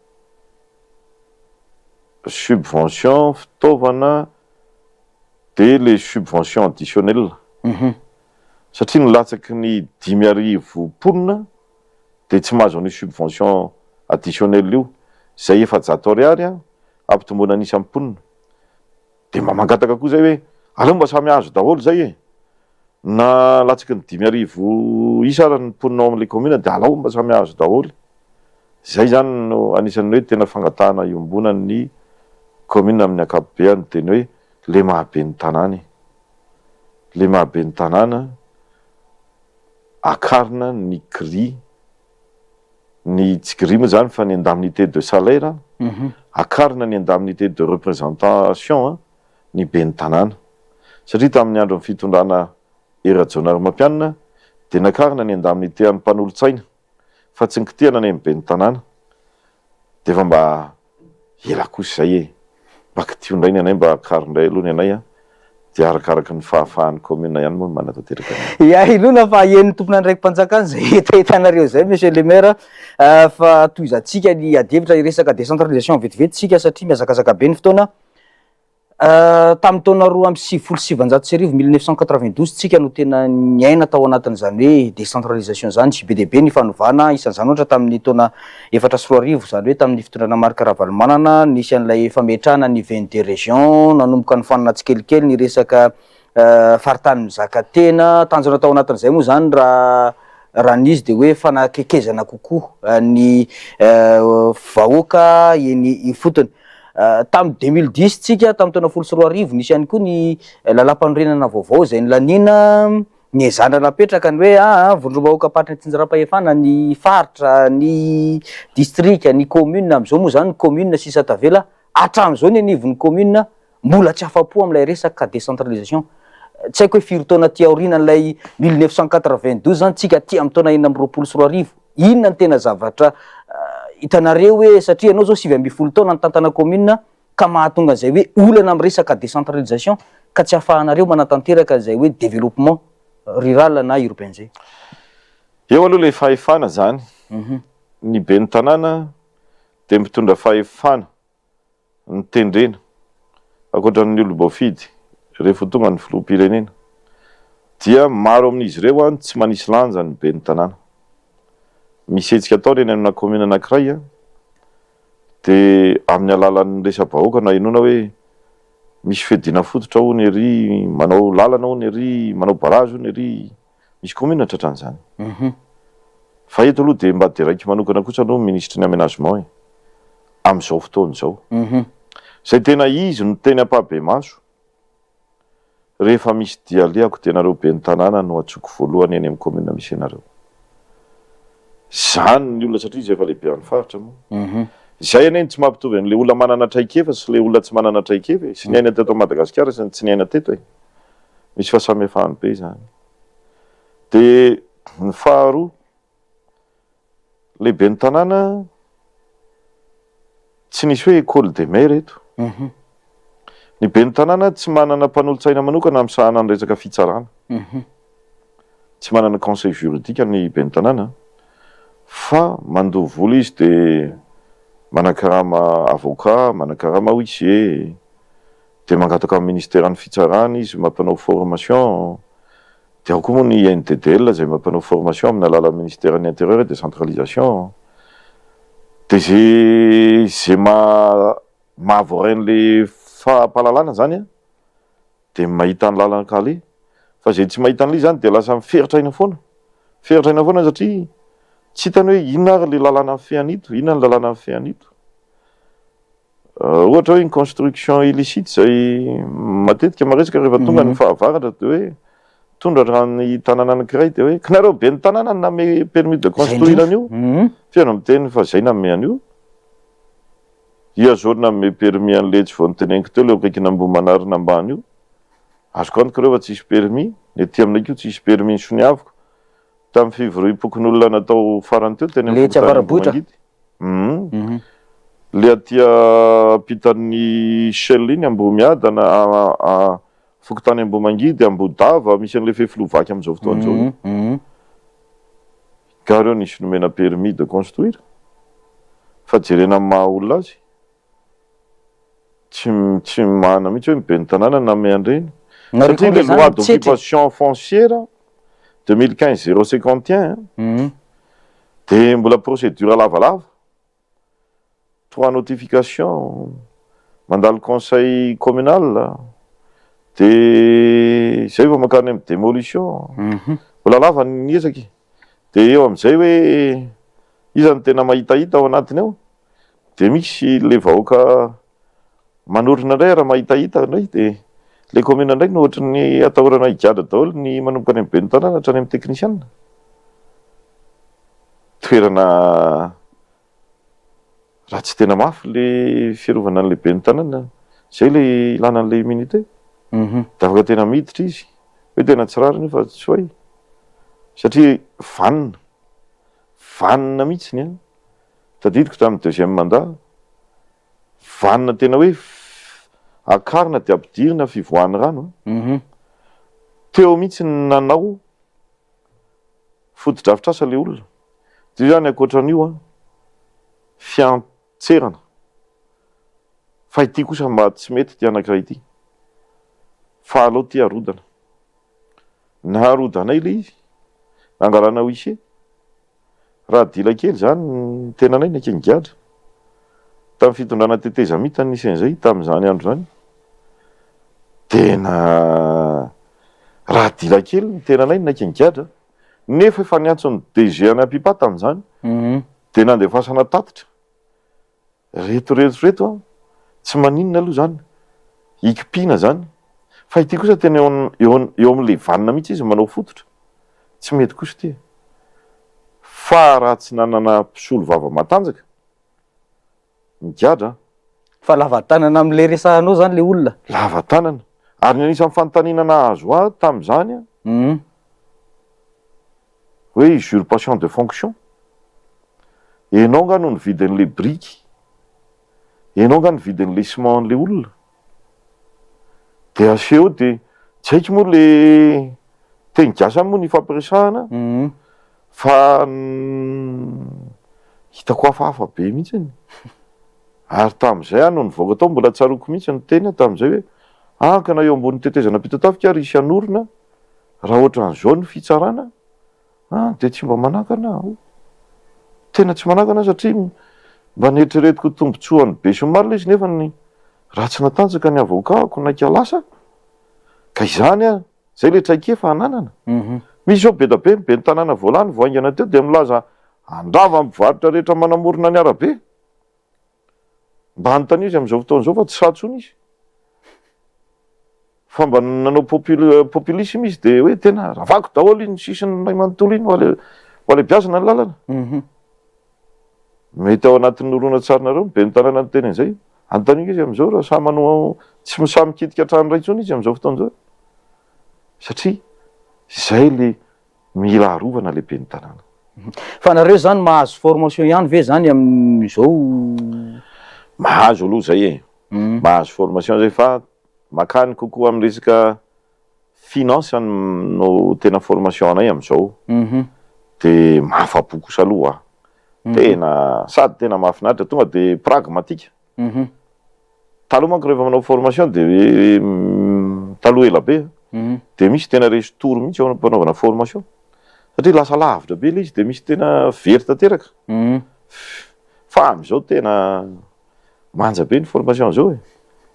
[SPEAKER 2] subvention fitaovana de le subvention additionnelle. Satria nilatsaky ny 5,000 ponina de tsy mahazo ny subvention additionnelle io zay 400 ariary ampitombona anisa amin'ny ponina. De mba mangataka koa zay hoe aleo mba samy azo daholo zay na latsaky ny 5,000 isa ny poninao amin'le commune de alao mba samy azo daholo. Zay zany no anisan'ny hoe tena fangatahana iombonan'ny commune amin'ny ankapobeny de ny hoe le mahaben'ny tanàna. Le mahaben'ny tanàna akarina ny gris, ny tsy gris moa zany fa ny indemnité de salaire, akarina ny indemnité de représentation ny ben'ny tanàna. Satria tamin'ny andron'ny fitondrana Rajaonarimampianina de nakarina ny indemnité an'ny mpanolo-tsaina fa tsy nikitiana ny ben'ny tanàna. De fa mba ela kosa zay e mba kitio indray ny anay mba akarindray aloha ny anay a de arakaraky ny fahafahan'ny commune ihany moa manatanteraka
[SPEAKER 1] ia inona fa en'ny tompona andraiky mpanjakana zay hitanareo zay monsieur le maire fa toizantsika ny adevitra iresaka décentralisation vetivety satria miazakazaka be ny fotoana tamin'ny taona 2017 1992 tsika no tena niaina tao anatin'izany hoe décentralisation zany tsy be de be ny fanovana isan'izany ohatra tamin'ny taona 4 zany hoe tamin'ny fitondrana Marc Ravalomanana nisy an'ilay fametrahana ny 22 région nanomboka ny fanana tsikelikely ny resaka faritany mizaka tena tanjona tao anatin'izay moa zany raha nizy de hoe fanakekezana kokoa ny vahoaka eny ifotony tamin'ny 2010 tsika tamin'ny taona 13 nisy ihany koa ny lalam-panorenana vaovao zay ny lanina niezana napetraka ny hoe vondrom-bahoaka paritra ny tsinjara-pahefana ny faritra ny district ny commune am'izao moa zany commune sisa tavela hatramin'izao ny anivon'ny commune mbola tsy afa-po am'ilay resaka décentralisation tsy haiko hoe firy taona ty aorina n'ilay 1992 zany tsika ty amin'ny taona 4 inona ny tena zavatra hitanareo hoe satria ianao zao 9 taona ny tantana commune ka mahatonga zay hoe olana amin'ny resaka décentralisation ka tsy ahafahanareo manatanteraka zay hoe développement rural na urbain zay
[SPEAKER 2] eo aloha le fahefana zany ny be ny tanàna de mitondra fahefana ny tendrena akoatran'ny olo-baofidy rehefa tonga ny filoham-pirenena dia maro amin'izy ireo a tsy manisy lanja ny be ny tanàna misy hetsika ataony eny amina commune anankiray a de amin'ny alalan'ny resa-bahoaka na inona hoe misy fedina fototra hony ery manao lalana hony ery manao barazy hony ery misy commune tratran'izany fa eto aloha de mba de raiky manokana kosa aloha ministre ny aménagement am'izao fotoana zao zay tena izy no teny ampabe maso rehefa misy dialeako tenareo be ny tanàna no atsoko voalohany eny amin'ny commune misy anareo zany ny olona satria zay efa lehibe amin'ny faritra moa zay aneny tsy mampitovy an'le olona manana traikefa sy le olona tsy manana traikefa sy ny aina teto Madagasikara sy tsy ny aina teto misy fahasamihafahany be zany de ny faharoa lehibe ny tanàna tsy nisy hoe école de mer eto ny be ny tanàna tsy manana mpanolotsaina manokana am'sahana ny resaka fitsarana tsy manana conseil juridique ny be ny tanàna fa mandoha vola izy de manakarama avocat manakarama huissier de mangataka amin'ny ministère ny fitsarana izy mampanao formation de ao koa moa ny INDDL zay mampanao formation amin'ny alalan'ny ministère ny intérieur et décentralisation de zay mahavoaran'le fahampalalana zany a de mahita ny lalana kale fa zay tsy mahita an'le zany de lasa miferitra aina foana satria tsy hitany hoe inona ary le lalana amin'ny feanito inona ny lalana amin'ny feanito ohatra hoe ny construction illicite zay matetika maresaka rehefa tonga ny fahavaratra de hoe tondra raha ny tanàna anankiray de hoe kinareo be ny tanàna name permis de construire an'io fiana miteny fa zay name an'io ia zao name permis an'le tsy vao niteneniko teo le akaiky nambomanarina ambany io azoko antoka rehefa tsisy permis ny aty aminay keo tsisy permis soniaviko tamin'ny fivoriam-pokon'olona natao farany teo teny
[SPEAKER 1] le tsy avarabotra
[SPEAKER 2] le aty ampitan'ny Shell iny Ambomiadana fokotany Ambomangidy Ambodava misy an'le fefilovaky am'izao fotoana zao ka reo nisy nomena permis de construire fa jerena amin'ny maha olona azy tsy mana mihitsy hoe mibe ny tanàna name andreny satria le loi d'occupation foncière 2015 051 de mbola procédure lavalava 3 notification mandalo conseil communal de zay va makany amin'ny démolition mbola lava niezaky de eo am'izay hoe iza ny tena mahitahita ao anatiny ao de misy le vahoaka manorina indray raha mahitahita indray de le commune ndraiky no ohatra ny atahorana higadra daholo ny manomboka any amin'ny be ny tanàna hatrany amin'ny technicienne toerana raha tsy tena mafy le fiarovana an'le be ny tanàna zay le ilana an'le immunité da afaka tena miditra izy hoe tena tsy rariny fa tsy hoay satria vanina mihitsiny tadidiko tamin'ny deuxième mandat vanina tena hoe akarina de ampidirina fivoahany rano. Teo mihitsy ny nanao fotodrafitrasa le olona. De zany ankoatran'io fiantserana. Fa ity kosa mba tsy mety ty anankiray ity. Fa aleo ty harodana. Naharodana ilay izy. Angarana hoise. Raha dila kely zany tena nay nakeny giadra. Tamin'ny fitondrana teteza mita nisen'izay tamin'izany andro zany. Tena raha dila kely ny tena nay nakeny giadra. Nefa efa niantsony DG any Apipa tamin'izany. De nandefasana tatitra. Reto. Tsy maninona aloha zany. Ikipina zany. Fa ity kosa tena eo amin'le vanina mihitsy izy manao fototra. Tsy mety kosa ty. Fa raha tsy nanana mpisolo vava matanjaka. Migadra.
[SPEAKER 1] Fa lava tanana am'le resahanao zany le olona.
[SPEAKER 2] Lava tanana. Ary anisan'ny fanontaniana azo aho tamin'izany hoe usurpation de fonction. Enao nga no nividin'le briky. Enao nga nividin'le cimentan'le olona. De aseho de tsy haiko moa le teny-gasa moa ny fampiresahana. Fa hitako hafahafa be mihitsy. Ary tamin'izay aho no nivoaka tao mbola tsaroko mihitsy ny teny tamin'izay hoe ankana eo ambony tetezana pitotafika ary isy anorona raha ohatran'izao ny fitsarana de tsy mba manakana aho. Tena tsy manakana satria mba nieritreretiko tombotsoany be sy maro izy nefa ny raha tsy natanjaka ny avokako naika lasa. Ka izany zay le traikefa ananana. Misy zao be da be ny tanàna voalany voaingana teo de milaza andrava mivarotra rehetra manamorona ny arabe. Mba hanontania izy am'izao fotoana izao fa tsy satsony izy. Fa mba nanao populisme izy de hoe tena ravako daholo iny sisiny ray manontolo iny ho ale biazana ny lalana. Mety ao anatin'ny horonan-tsarinareo be ny tanàna ny teny an'izay. Anontania izy am'izao raha samy manao tsy samy mikitika trano ray intsony izy am'izao fotoana izao. Satria zay le mila harovana lehibe ny tanàna.
[SPEAKER 1] Fa nareo zany mahazo formation ihany ve zany am'izao?
[SPEAKER 2] Mahazo aloha zay mahazo formation zay fa makany kokoa amin'ny resaka finance no tena formation anay am'izao. De mahafa-po kosa aloha. Tena sady tena mahafinaritra tonga de pragmatika. Taloha manko rehefa manao formation de taloha ela be. De misy tena resy toro mihitsy ao am-panaovana formation. Satria lasa lavitra be ilay izy de misy tena very tanteraka. Fa am'izao tena manja be ny formation zao e.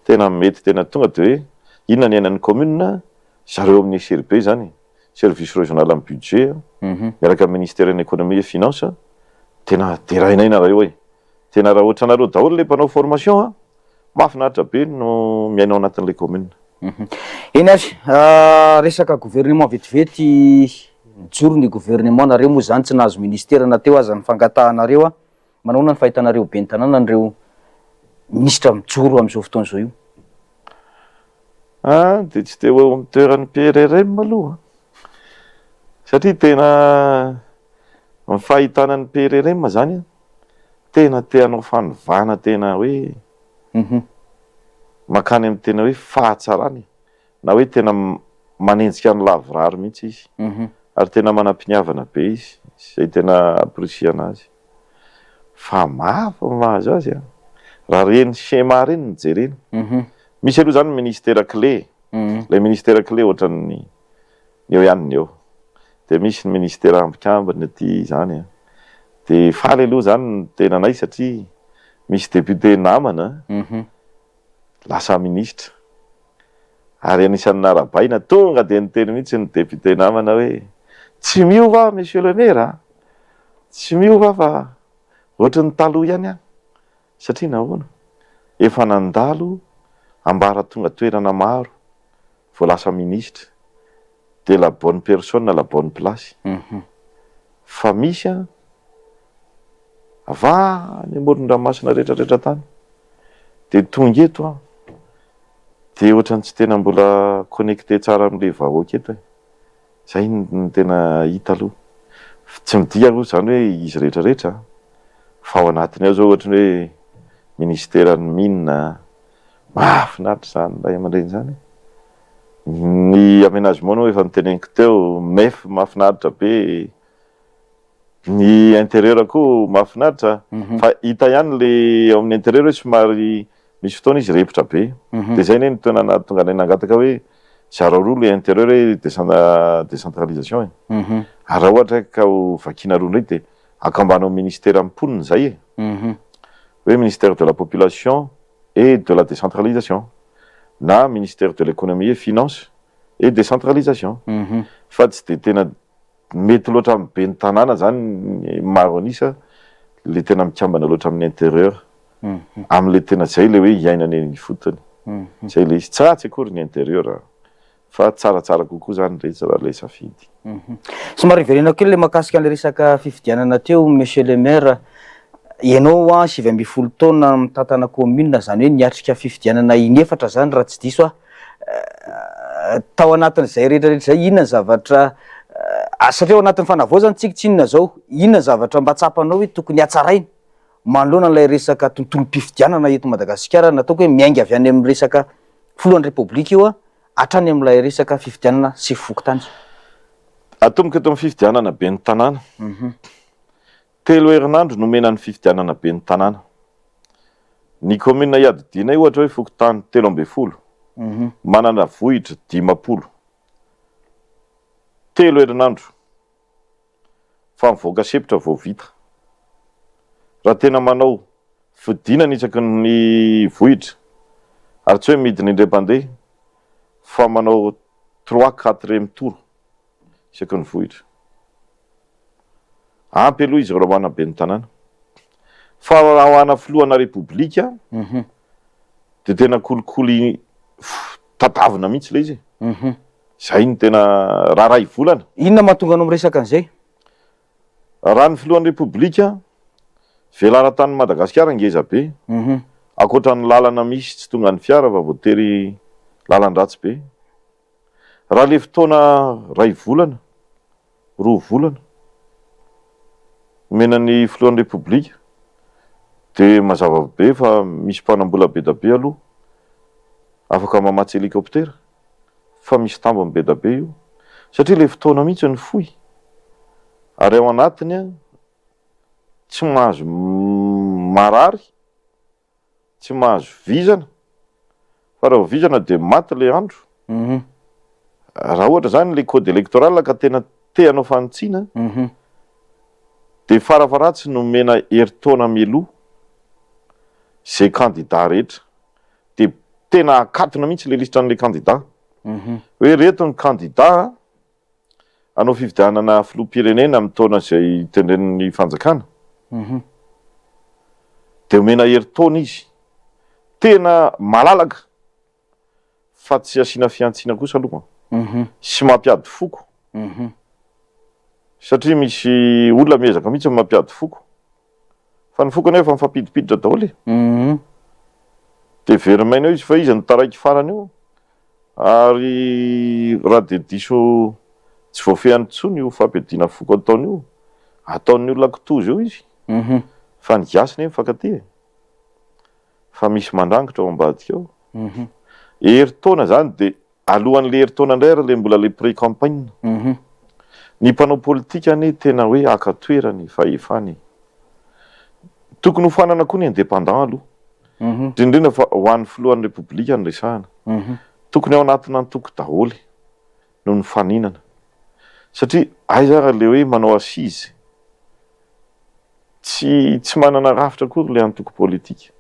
[SPEAKER 2] Tena mety tena tonga de hoe inona ny ainan'ny commune zareo amin'ny SRB zany. Service régional amin'ny budget. Miaraka amin'ny ministère ny économie et finance. Tena derainay nareo e. Tena raha ohatra nareo daholo le mpanao formation mahafinaritra be no miainao anatin'le commune.
[SPEAKER 1] Eny ary resaka gouvernement vetivety mijoro ny gouvernement nareo moa zany tsy nahazo ministère nateo aza ny fangatahanareo manaona ny fahitanareo be ny tanàna an'ireo ministra mijoro am'izao fotoana izao io.
[SPEAKER 2] De tsy teo eo amin'ny toeran'ny PRRM aloha. Satria tena ny fahitanan'ny PRRM zany tena teanao fanovana tena hoe makany amin'ny tena hoe fahatsarany na hoe tena manenjika ny lavorary mihitsy izy. Ary tena manam-piniavana be izy. Zay tena apresiana azy. Fa mahafa mahazo azy raha reny schéma reny ny jerena. Misy aloha zany ministère clé. Le ministère clé ohatran'ny eo ihany ny eo. De misy ny ministère ambikambiny aty zany. De faly aloha zany ny tena nay satria misy député namana lasa ministra. Ary anisan'ny narabaina tonga de niteny mihitsy ny député namana hoe tsy miova monsieur le maire. Tsy miova fa ohatran'ny taloha ihany satria nahoana? Efa nandalo ambara tonga toerana maro vao lasa ministra. De la bonne personne la bonne place. Fa misy avany amoron-dranomasina rehetrarehetra tany. De tonga eto de ohatran'ny tsy tena mbola connecté tsara am'le vahoaka eto. Zay ny tena hita aloha. Tsy midia aloha zany hoe izy rehetrarehetra. Fa ao anatiny ao zao ohatran'ny hoe Ministeran'ny mines mahafinaritra zany ray aman-dreny zany. Ny aménagement no efa niteneniko teo, MEF mahafinaritra be, ny intérieur koa mahafinaritra. Fa hita ihany le ao amin'ny intérieur hoe somary misy fotoana izy repotra be. De zay ne tena tonga anay nangataka hoe zara roa le intérieur hoe décentralisation e. Raha ohatra ka ho vakina roa ndray de akambana ao ministère amin'ny mponina zay e. Hoe ministère de la population et de la décentralisation, na ministère de l'économie et finance et décentralisation. Fa tsy de tena mety loatra amin'ny be ny tanàna zany maro anisa le tena mikambana loatra amin'ny intérieur. Am'le tena zay le hoe iainany ny fotony. Zay le izy tsy ratsy akory ny intérieur fa tsaratsara kokoa zany rehetra raha le safidy.
[SPEAKER 1] Somary iverenako kely le mahakasika an'le resaka fifidianana teo, monsieur le maire. Ianao 7 taona mitantana commune, zany hoe niatrika fifidianana inefatra zany raha tsy diso tao anatin'izay rehetrarehetra zay inona zavatra satria ao anatin'ny fanavaozana tsika tsy inona zao, inona zavatra mba tsapanao hoe tokony hatsaraina manoloana an'ilay resaka tontolom-pifidianana eto Madagasikara, nataoko hoe miainga avy any amin'ny resaka filohan'ny repoblika io hatrany amin'ilay resaka fifidianana sy fokontany.
[SPEAKER 2] Atomboka eto amin'ny fifidianana be ny tanàna. 3 herinandro nomenan'ny fifidianana be ny tanàna. Ny commune Iadidina ohatra hoe fokontany 13, manana vohitra 50. 3 herinandro fa mivoaka sepitra vao vita. Raha tena manao fidinana isaky ny vohitra ary tsy hoe midiny indray-pandeha fa manao 3-4 tour isaky ny vohitra. Ampy aloha izy raha hoana be ny tanàna. Fa raha hoana filohana repoblika de tena kolikoly tadavina mihitsy le izy. Zay ny tena raharay volana.
[SPEAKER 1] Inona mahatonga anao miresaka an'izay?
[SPEAKER 2] Raha ny filohan'ny repoblika velara-tany Madagasikara ngeza be. Akoatra ny lalana misy tsy tonga ny fiara fa voatery lalan-dratsy be. Raha le fotoana 2 volana, 2 volana menan'ny filohan'ny repoblika de mazava be fa misy mpanambola be da be aloha afaka mamatsy helikoptera fa misy tambony be da be io satria le fotoana mihitsy ny fohy ary ao anatiny tsy mahazo marary, tsy mahazo vizana fa raha vizana de maty le andro. Raha ohatra zany le code électoral ka tena teanao fanitsina de farafaratsy no mena herintaona mialoha zay candidat rehetra de tena akatona mihitsy le lisitran'le candidat hoe reto ny candidat anao fifidianana filoham-pirenena amin'ny taona zay tendren'ny fanjakana de omena herintaona izy tena malalaka fa tsy asiana fiantsiana kosa aloha sy mampiady foko satria misy olona miezaka mihitsy mampiady foko fa ny foko anefa mifampidipiditra daholo de verimaina eo izy fa izy ny taraiky farany eo ary raha de diso tsy voafehany tsony io fampiadina foko ataon'io ataon'ny olona kitozy eo izy fa ny gasiny mifankaty fa misy mandrangitra ao ambadika ao. Herintaona zany de alohan'le herintaona indray ary le mbola le pré-campagne. Ny mpanao politika ane tena hoe aka-toerany fahefany. Tokony ho fanana koa ny indépendant aloha. Indrindra fa ho an'ny filohan'ny repoblika ny resahana. Tokony ao anatina antoko daholy noho ny faninana. Satria aiza raha le hoe manao assise tsy manana rafitra koa le antoko politika.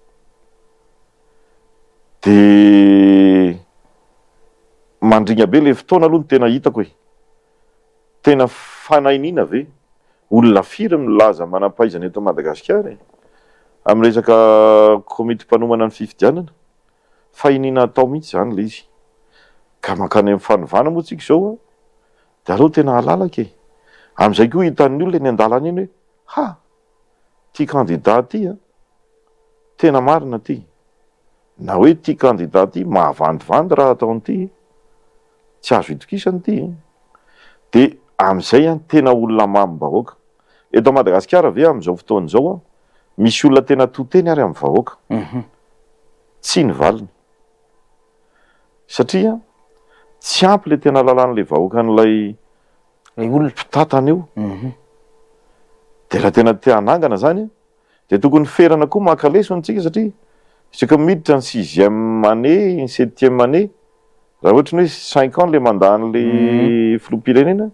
[SPEAKER 2] De mandringa be le fotoana aloha ny tena hitako hoe tena fanainina ve olona firy milaza manam-pahaizana eto Madagasikara amin'ny resaka komity mpanomana ny fifidianana fa inina atao mihitsy zany le izy ka mankany amin'ny fanovana moa tsika zao de aleo tena halalaka am'izay koa hitan'ny olona eny an-dalana eny hoe ty candidat ty tena marina ty na hoe ty candidat ty mahavandivandy raha ataon'ity tsy azo itokisany ty de am'izay tena olona mamy-bahoaka eto Madagasikara ve am'izao fotoana zao misy olona tena toteny ary amin'ny vahoaka tsy ny valiny satria tsy ampy le tena lalàn'le vahoaka n'lay
[SPEAKER 1] olona
[SPEAKER 2] mpitatana eo de raha tena te hanangana zany de tokony ferana koa makalesony tsika satria isaka miditra ny 6e année ny 7e année raha ohatra ny hoe 5 ans le mandat n'le filoham-pirenena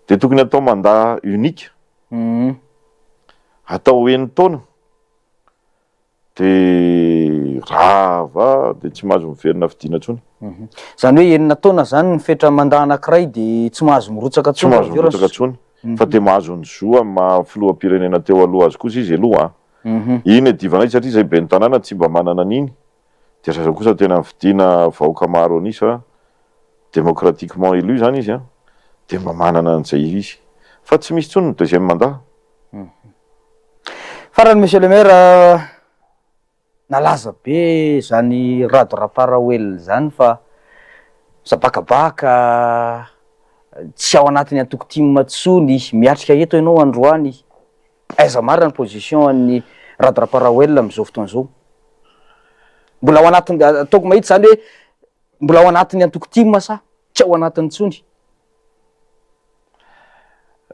[SPEAKER 2] de tokony atao mandat unika atao eny taona de rava de tsy mahazo miverina fidina tsony
[SPEAKER 1] zany hoe enina taona zany nifetra mandat anankiray de tsy mahazo mirotsaka
[SPEAKER 2] tsy mahazo mirotsaka tsony fa de mahazo ny zoa ma filoham-pirenena teo aloha azy kosa izy aloha iny e divanay satria zay be ny tanàna tsy mba manana an'iny de raha kosa tena mividina vahoaka maro anisa démocratiquement élu zany izy de mba manana an'izay izy fa tsy misy tsony ny 2e mandat
[SPEAKER 1] farany monsieur le maire nalaza be zany Rado Raparahoelina zany fa sabakabaka tsy ao anatiny antoko timma tsony miatrika eto ianao androany aiza marina ny position an'ny Rado Raparahoelina am'izao fotoana zao mbola ao anatiny ataoko mahitsy zany hoe mbola ao anatiny antoko timma sa tsy ao anatiny tsony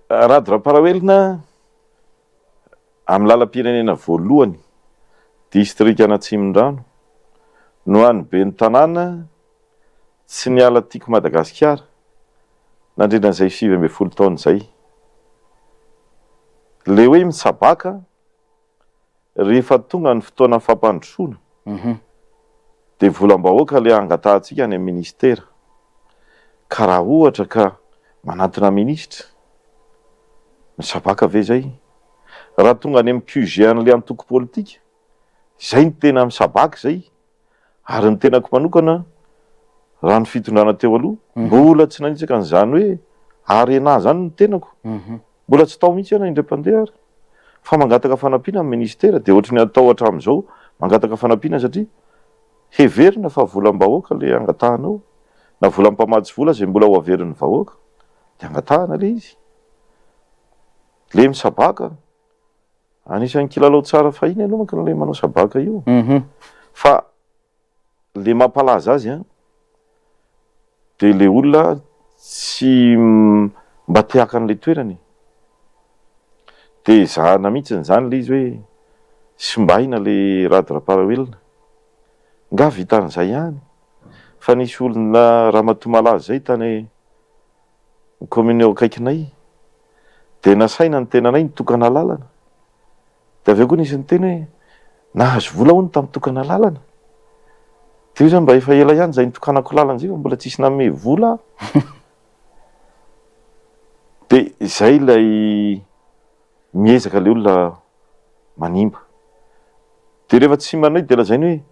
[SPEAKER 2] Rado Raparahoelina amin'ny lalam-pirenena voalohany district Anatsimon-drano no any be ny tanàna tsy niala tiako Madagasikara nandrina an'izay 15 taona zay le hoe misabaka rehefa tonga ny fotoana fampandrosoana de volam-bahoaka le angatantsika any amin'ny ministera ka raha ohatra ka manatona minisitra misabaka ve zay raha tonga any amin'ny QG an'le antoko politika zay ny tena misabaka zay ary ny tenako manokana raha ny fitondrana teo aloha mbola tsy nanitsaka an'izany hoe arena zany ny tenako mbola tsy tao mihitsy ana indray-pandeha ary fa mangataka fanampiana amin'ny ministera de ohatry ny atao hatramin'izao mangataka fanampiana satria heverina fa volam-bahoaka le angatahanao na volam-pamatsy vola zay mbola ho averin'ny vahoaka de angatahana le izy le misabaka anisan'ny kilalao tsara fahiny aloha manko le manao sabaka io fa le mampalaza azy de le olona tsy mba teaka an'le toerany de zahana mihitsy zany le izy hoe sy mbaina le Rado Raparahoelina nga vitan'izay ihany fa nisy olona ramatoa malaza zay tany commune eo akaikinay de nasaina ny tenanay nitokana lalana de aveo koa nisy ny teny hoe nahazo vola hony tamin'ny tokana lalana de io zany mba efa ela ihany zay nitokanako lalana zay fa mbola tsisy nanome vola de zay lay miezaka le olona manimba de rehefa tsy manay de lazainy hoe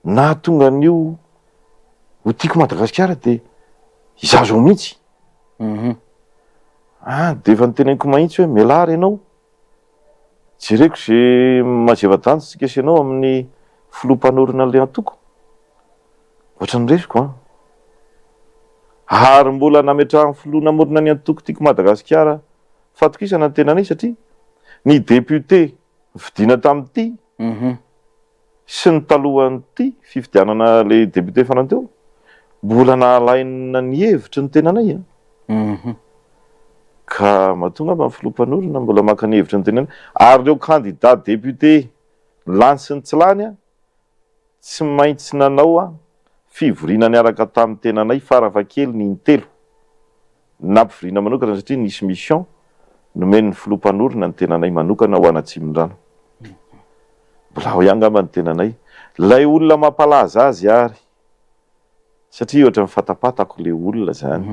[SPEAKER 2] na tonga an'io ho tiako Madagasikara de izazo ao mihitsy de efa niteneniko mahitsy hoe mialary ianao jereko ze mazeva-danja tsika asianao amin'ny filoham-panorina an'le antoko ohatran'ny resiko ary mbola nametrahany filoha namorona ny antoko tiako Madagasikara fatokisana ny tenanay satria ny député vidina tamin'ity sy ny talohan'ny ty fifidianana le député fananteo mbola nahalaina ny hevitry ny tenanay ka mahatonga amin'ny filoham-panorina mbola maka ny hevitry ny tenanay ary reo candidat député lany sy ny tsy lany tsy maintsy nanao fivoriana niaraka tamin'ny tenanay farafahakeliny ny intelo nampivoriana manokana satria nisy mission nomeny ny filoham-panorina ny tenanay manokana ho Anatsimon-drano mbola ao ihany ngamba ny tenanay lay olona mampalaza azy ary satria ohatra mifatapatako le olona zany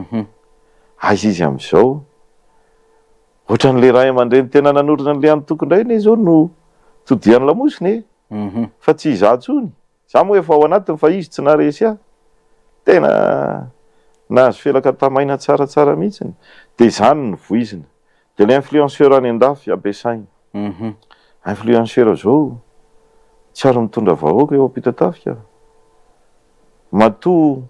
[SPEAKER 2] aiza izy am'izao ohatran'le ray aman-dreny tena nanorina an'le antoko indray ne zao no todiany lamosiny fa tsy iza tsony za moa efa ao anatiny fa izy tsy naresy tena nahazo felaka tamaina tsaratsara mihitsiny de zany ny voizina de le influenceur any an-dafy ampiasainy influenceur zao tsy ary mitondra vahoaka eo ampita-tafika matoa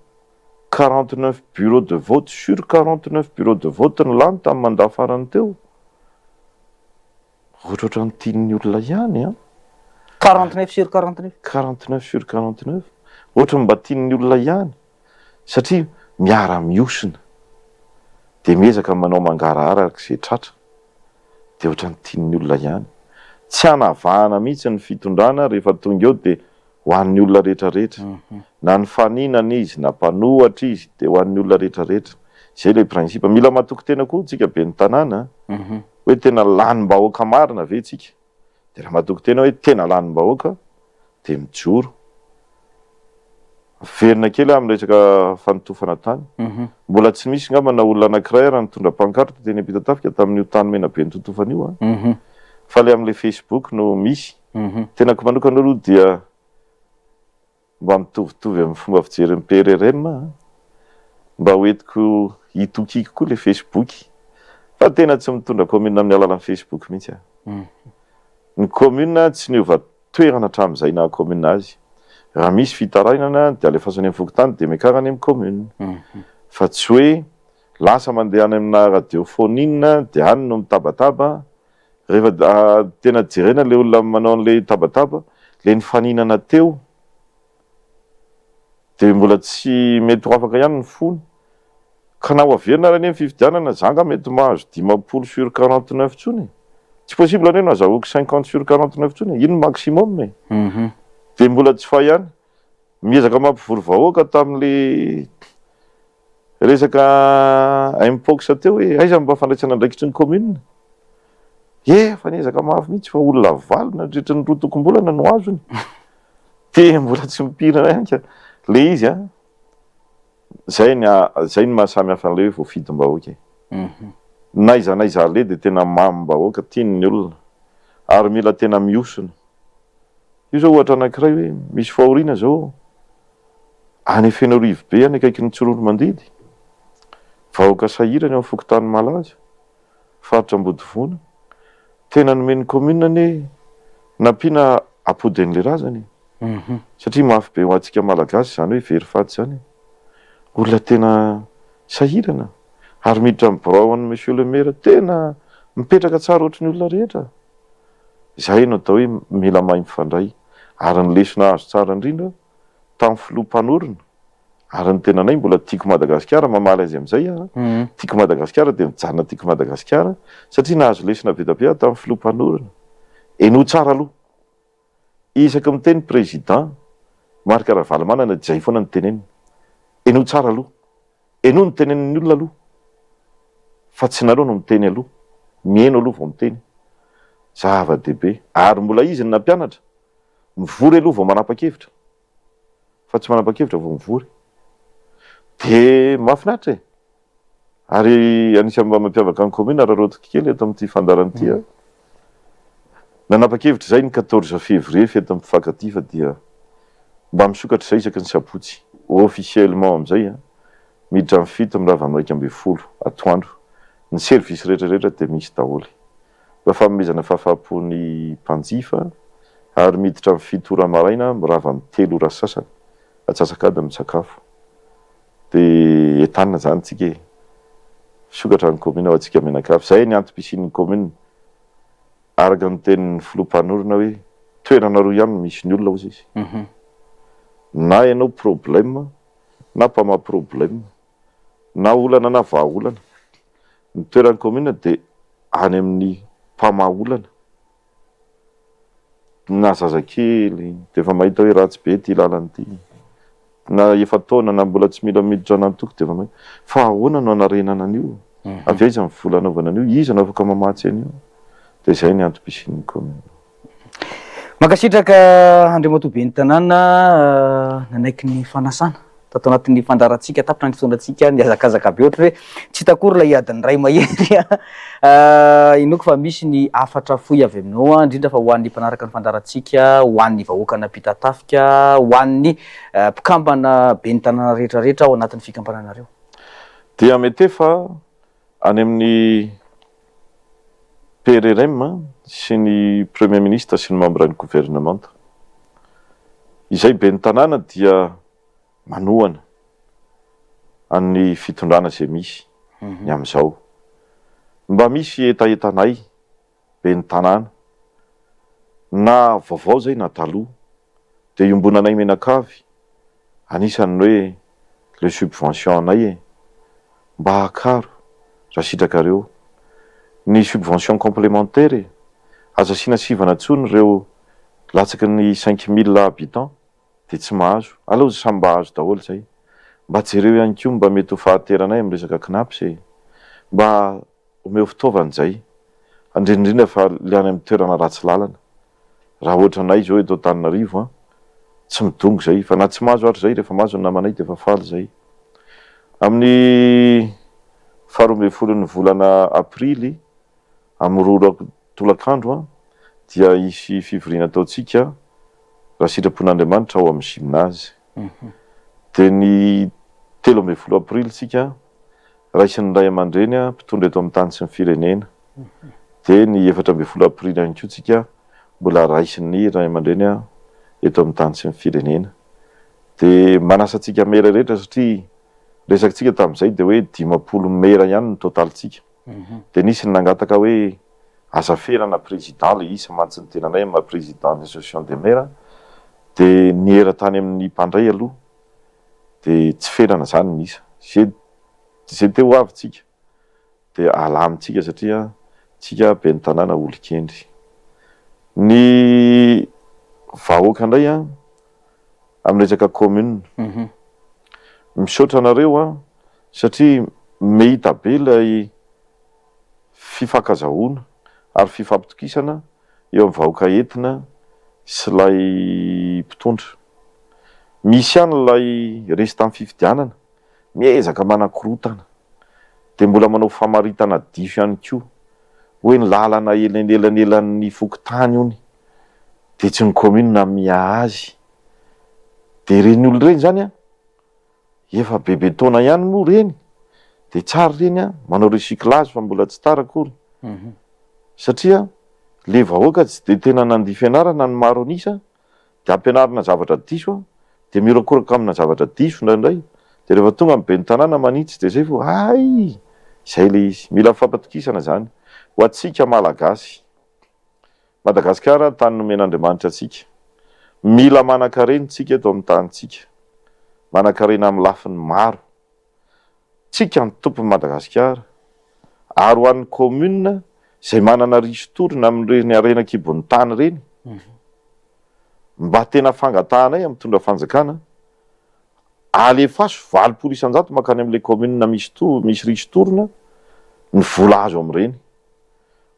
[SPEAKER 2] 49 bureau de vote sur 49 bureau de vote ny lany tamin'ny mandat farany teo ohatroatra ny tian'ny olona ihany a
[SPEAKER 1] 49 sur 49
[SPEAKER 2] 49 sur 49 ohatra mba tian'ny olona ihany satria miara-miosina de miezaka manao mangarahara arak'izay tratra de ohatra ny tian'ny olona ihany tsy hanavahana mihitsy ny fitondrana rehefa tonga eo de ho an'ny olona rehetrarehetra na ny faninana izy na mpanohatra izy de ho an'ny olona rehetrarehetra zay le prinsipa mila matoky tena koa tsika be ny tanàna hoe tena lanim-bahoaka marina ve tsika de raha matoky tena hoe tena lanim-bahoaka de mijoro verina kely amin'ny resaka fanotofana tany mbola tsy misy ngambana olona anankiray raha nitondra pankarta teny ampita-tafika tamin'io tany mena be nytotofana io a fa le amin'le Facebook no misy tenako manokana aloha dia mba mitovitovy amin'ny fomba fijery PRRM mba hoentiko hitokiko koa le Facebook fa tena tsy mitondra commune amin'ny alalan'ny Facebook mihitsy ny commune tsy niova toerana hatramin'izay na commune azy raha misy fitarainana de alefasany amin'ny fokotany de miakarany amin'ny commune fa tsy hoe lasa mandeha any amina radiofonia de any no mitabataba rehefa tena jerena le olona manao an'le tabataba le nifaninana teo de mbola tsy mety ho afaka ihany ny fony ka na ho averina raha ny fifidianana zanga mety mahazo 50 sur 49 tsony tsy possible anie no azahoako 50 sur 49 tsony ino maximum de mbola tsy fa ihany miezaka mampivory vahoaka tamin'le resaka impox teo hoe aiza mba fandraisana andraikitry ny commune fa niezaka mafy mihitsy fa olona valina ndritry ny rotokom-bolana no azony de mbola tsy mipirana ihany ka le izy zay ny mahasamy hafa an'le hoe voafidim-bahoaka naiza le de tena mamy-bahoaka tian'ny olona ary mila tena miosona io zao ohatra anankiray hoe misy fahoriana zao any Fenorivo be any akaiky ny Tsorolo Mandidy vahoaka sahirany amin'ny fokotany malaza faritra Ambodivona tena nomeny commune ny nampiana apodin'le razany satria mafy be ho antsika malagasy zany hoe verifaty zany olona tena sahirana ary miditra amin'ny birao an'ny monsieur le maire tena mipetraka tsara ohatry ny olona rehetra zay no atao hoe mila mahay mifandray ary ny lesona azo tsara indrindra tamin'ny filoha-mpanorona ary ny tena nay mbola tiako Madagasikara mamaly azy amin'izay tiako Madagasikara de mijanona tiako Madagasikara satria nahazo lesona be da be tamin'ny filoha-mpanorona eno tsara aloha isaky miteny président Marc Ravalomanana zay foana ny teneniny eno tsara aloha eno ny tenenin'ny olona aloha fa tsy nareo no miteny aloha mieno aloha vao miteny zava-dehibe ary mbola izy ny nampianatra mivory aloha vao manapa-kevitra fa tsy manapa-kevitra vao mivory de mahafinaritra ary anisany mba mampiavaka ny commune raha rotiko kely eto amin'ity fandaran'ity nanapa-kevitra zay ny 14 février fety mpifankaty fa dia mba misokatra zay isaky ny sabotsy officiellement amin'izay miditra amin'ny fito amin'ny rava miraika amby folo atoandro ny service rehetrarehetra de misy daholo mba fanomezana fahafaham-pony mpanjifa ary miditra amin'ny fito ora maraina mirava amin'ny 3 ora sasany atsasakady misakafo de entanina zany tsika sokatra ny commune ao atsika menakafo zay ny antom-pisian'ny commune araka ny tenin'ny filoha-mpanorona hoe toerana roa ihany misy ny olona ozy izy na ianao problème na mpama problème na olana na vahaolana ny toeran'ny commune de any amin'ny mpama olana na zazakely de efa mahita hoe ratsy be ty lalanyty na efa taona na mbola tsy mila miditra anantoko de efa mahita fa ahoana no anarenana an'io avy aiza ny vola anaovana an'io iza no afaka mamatsy an'io de zay ny antom-pisian'ny commune
[SPEAKER 1] Mankasitraka Andriamatoa Ben'ny Tanàna nanaiky ny fanasana tato anatin'ny fandarantsika tapitra ny fitondratsika ny azakazaka be ohatra hoe tsy hitakory la hiadiny ray mahery inoko fa misy ny afatra foy avy aminao indrindra fa ho an'ny mpanaraka ny fandarantsika ho an'ny vahoaka napita-tafika ho an'ny mpikambana Ben'ny Tanàna rehetrarehetra ao anatin'ny fikambananareo
[SPEAKER 2] dia mety fa any amin'ny PRRM sy ny premier ministre sy ny membre ny gouvernement izay Ben'ny Tanàna dia manohana amin'ny fitondrana zay misy ny amin'izao mba misy etaetanay ben'ny tanàna na vaovao zay na taloha de iombonanay menakavy anisany hoe le subvention anay mba hakaro raha sitrakareo ny subvention complémentaire aza sina sivana tsony reo latsaky ny 5000 habitants de tsy mahazo aleo samy mba hazo daholo zay mba jereo ihany ko mba mety ho fahateranay amy resaka knapy zay mba omeo fitaovany zay andrindrindra fa liany amy toerana ratsy lalana raha ohatra anay zao eto Antananarivo tsy midongo zay fa na tsy mahazo ary zay rehefa mahazo ny namanay de fa faly zay amin'ny 12 ny volana aprily amy roa tolakandro dia isy fivoriana ataotsika raha sitrapon'Andriamanitra ao amy gymnase de ny 13 aprily tsika raisin'ny ray aman-dreny mpitondra eto amy tany sy ny firenena de ny 14 aprily ihany ko tsika mbola raisin'ny ray aman-dreny eto amy tany sy ny firenena de manasa tsika mera rehetra satria resakytsika tam'izay de hoe 50 mera ihany ny totalitsika de nisy ny nangataka hoe azaferana président le isa mantsy ny tenanay ma président l'association des maires de niera tany amin'ny mpandray aloha de tsy ferana zany nisa zay teo avy tsika de alamitsika satria tsika ben'ny tanàna olokendry ny vahoaka indray amy resaka commune misaotra anareo satria mehita be lay fifankazahoana ary fifampitokisana eo amy vahoaka entina sy lay mpitondra misy ihany lay resy tamy fifidianana miezaka manakorotana de mbola manao famaritana diso ihany ko hoe ny lalana elanelan'ny fokotany ony de tsy ny commune mia azy de reny olo reny zany efa bebe taona ihany moa reny de tsara reny manao recyclage fa mbola tsy tara akory satria le vahoaka tsy de tena nandia fianarana ny maro anisa de ampianarana zavatra diso de mirakoraka amina zavatra diso ndraindray de rehefa tonga amy ben'ny tanàna manitsy de zay vo ay zay le izy mila fampatokisana zany ho atsika malagasy Madagasikara tany nomen'Andriamanitra atsika mila manan-karena tsika eto amy tanitsika manan-karena amy lafiny maro tsika ny tompony Madagasikara ary ho an'ny commune zay manana riso-torina am'ireny arenakibon'ny tany reny mba tena fangatahanay amy tondra fanjakana alefaso 20 isan-jato makany am'le commune misy riso-torina ny vola azo am'ireny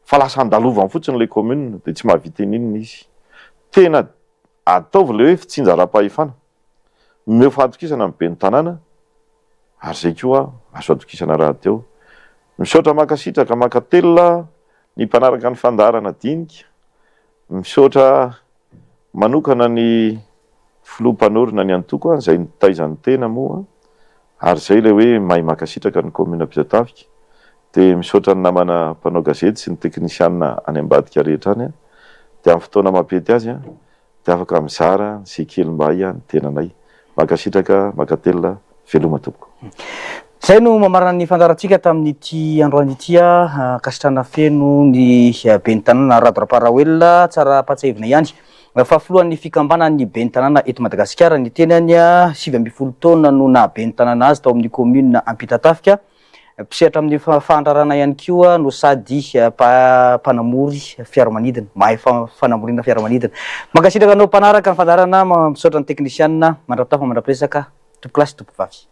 [SPEAKER 2] fa lasa andalovany fotsiny le commune de tsy mahavita inona izy tena ataovy le hoe fitsinjaram-pahefana meo fahatokisana amy ben'ny tanàna ary zay koa azo atokisana raha teo misaotra makasitraka makatelona ny mpanaraka ny fandarana dinika misaotra manokana ny filoha-mpanorina ny antoko zay nitaizany tena moa ary zay le hoe mahay makasitraka ny commune Ampitatafika de misaotra ny namana mpanao gazety sy ny teknisianina any ambadika rehetra any de amy fotoana mampety azy de afaka mizara sy kely mba hay ny tenanay makasitraka makatelona veloma tompoko
[SPEAKER 1] zay no mamarana ny fandarantsika tamin'ity androany ity kasitrana feno ny ben'ny tanàna Radraparaoela tsara patsahivina ihany fa filohan'ny fikambanan'ny ben'ny tanàna eto Madagasikara ny teny any 7 taona no na ben'ny tanàna azy tao amin'ny commune Ampitatafika pisehatra amin'ny fandrarana ihany koa no sady mpanamory fiaramanidina mahay fanamorina fiaramanidina makasitraka anao mpanaraka ny fandarana misaotra ny teknisianina mandrapitafa mandrapiresaka topo klasy topo vavy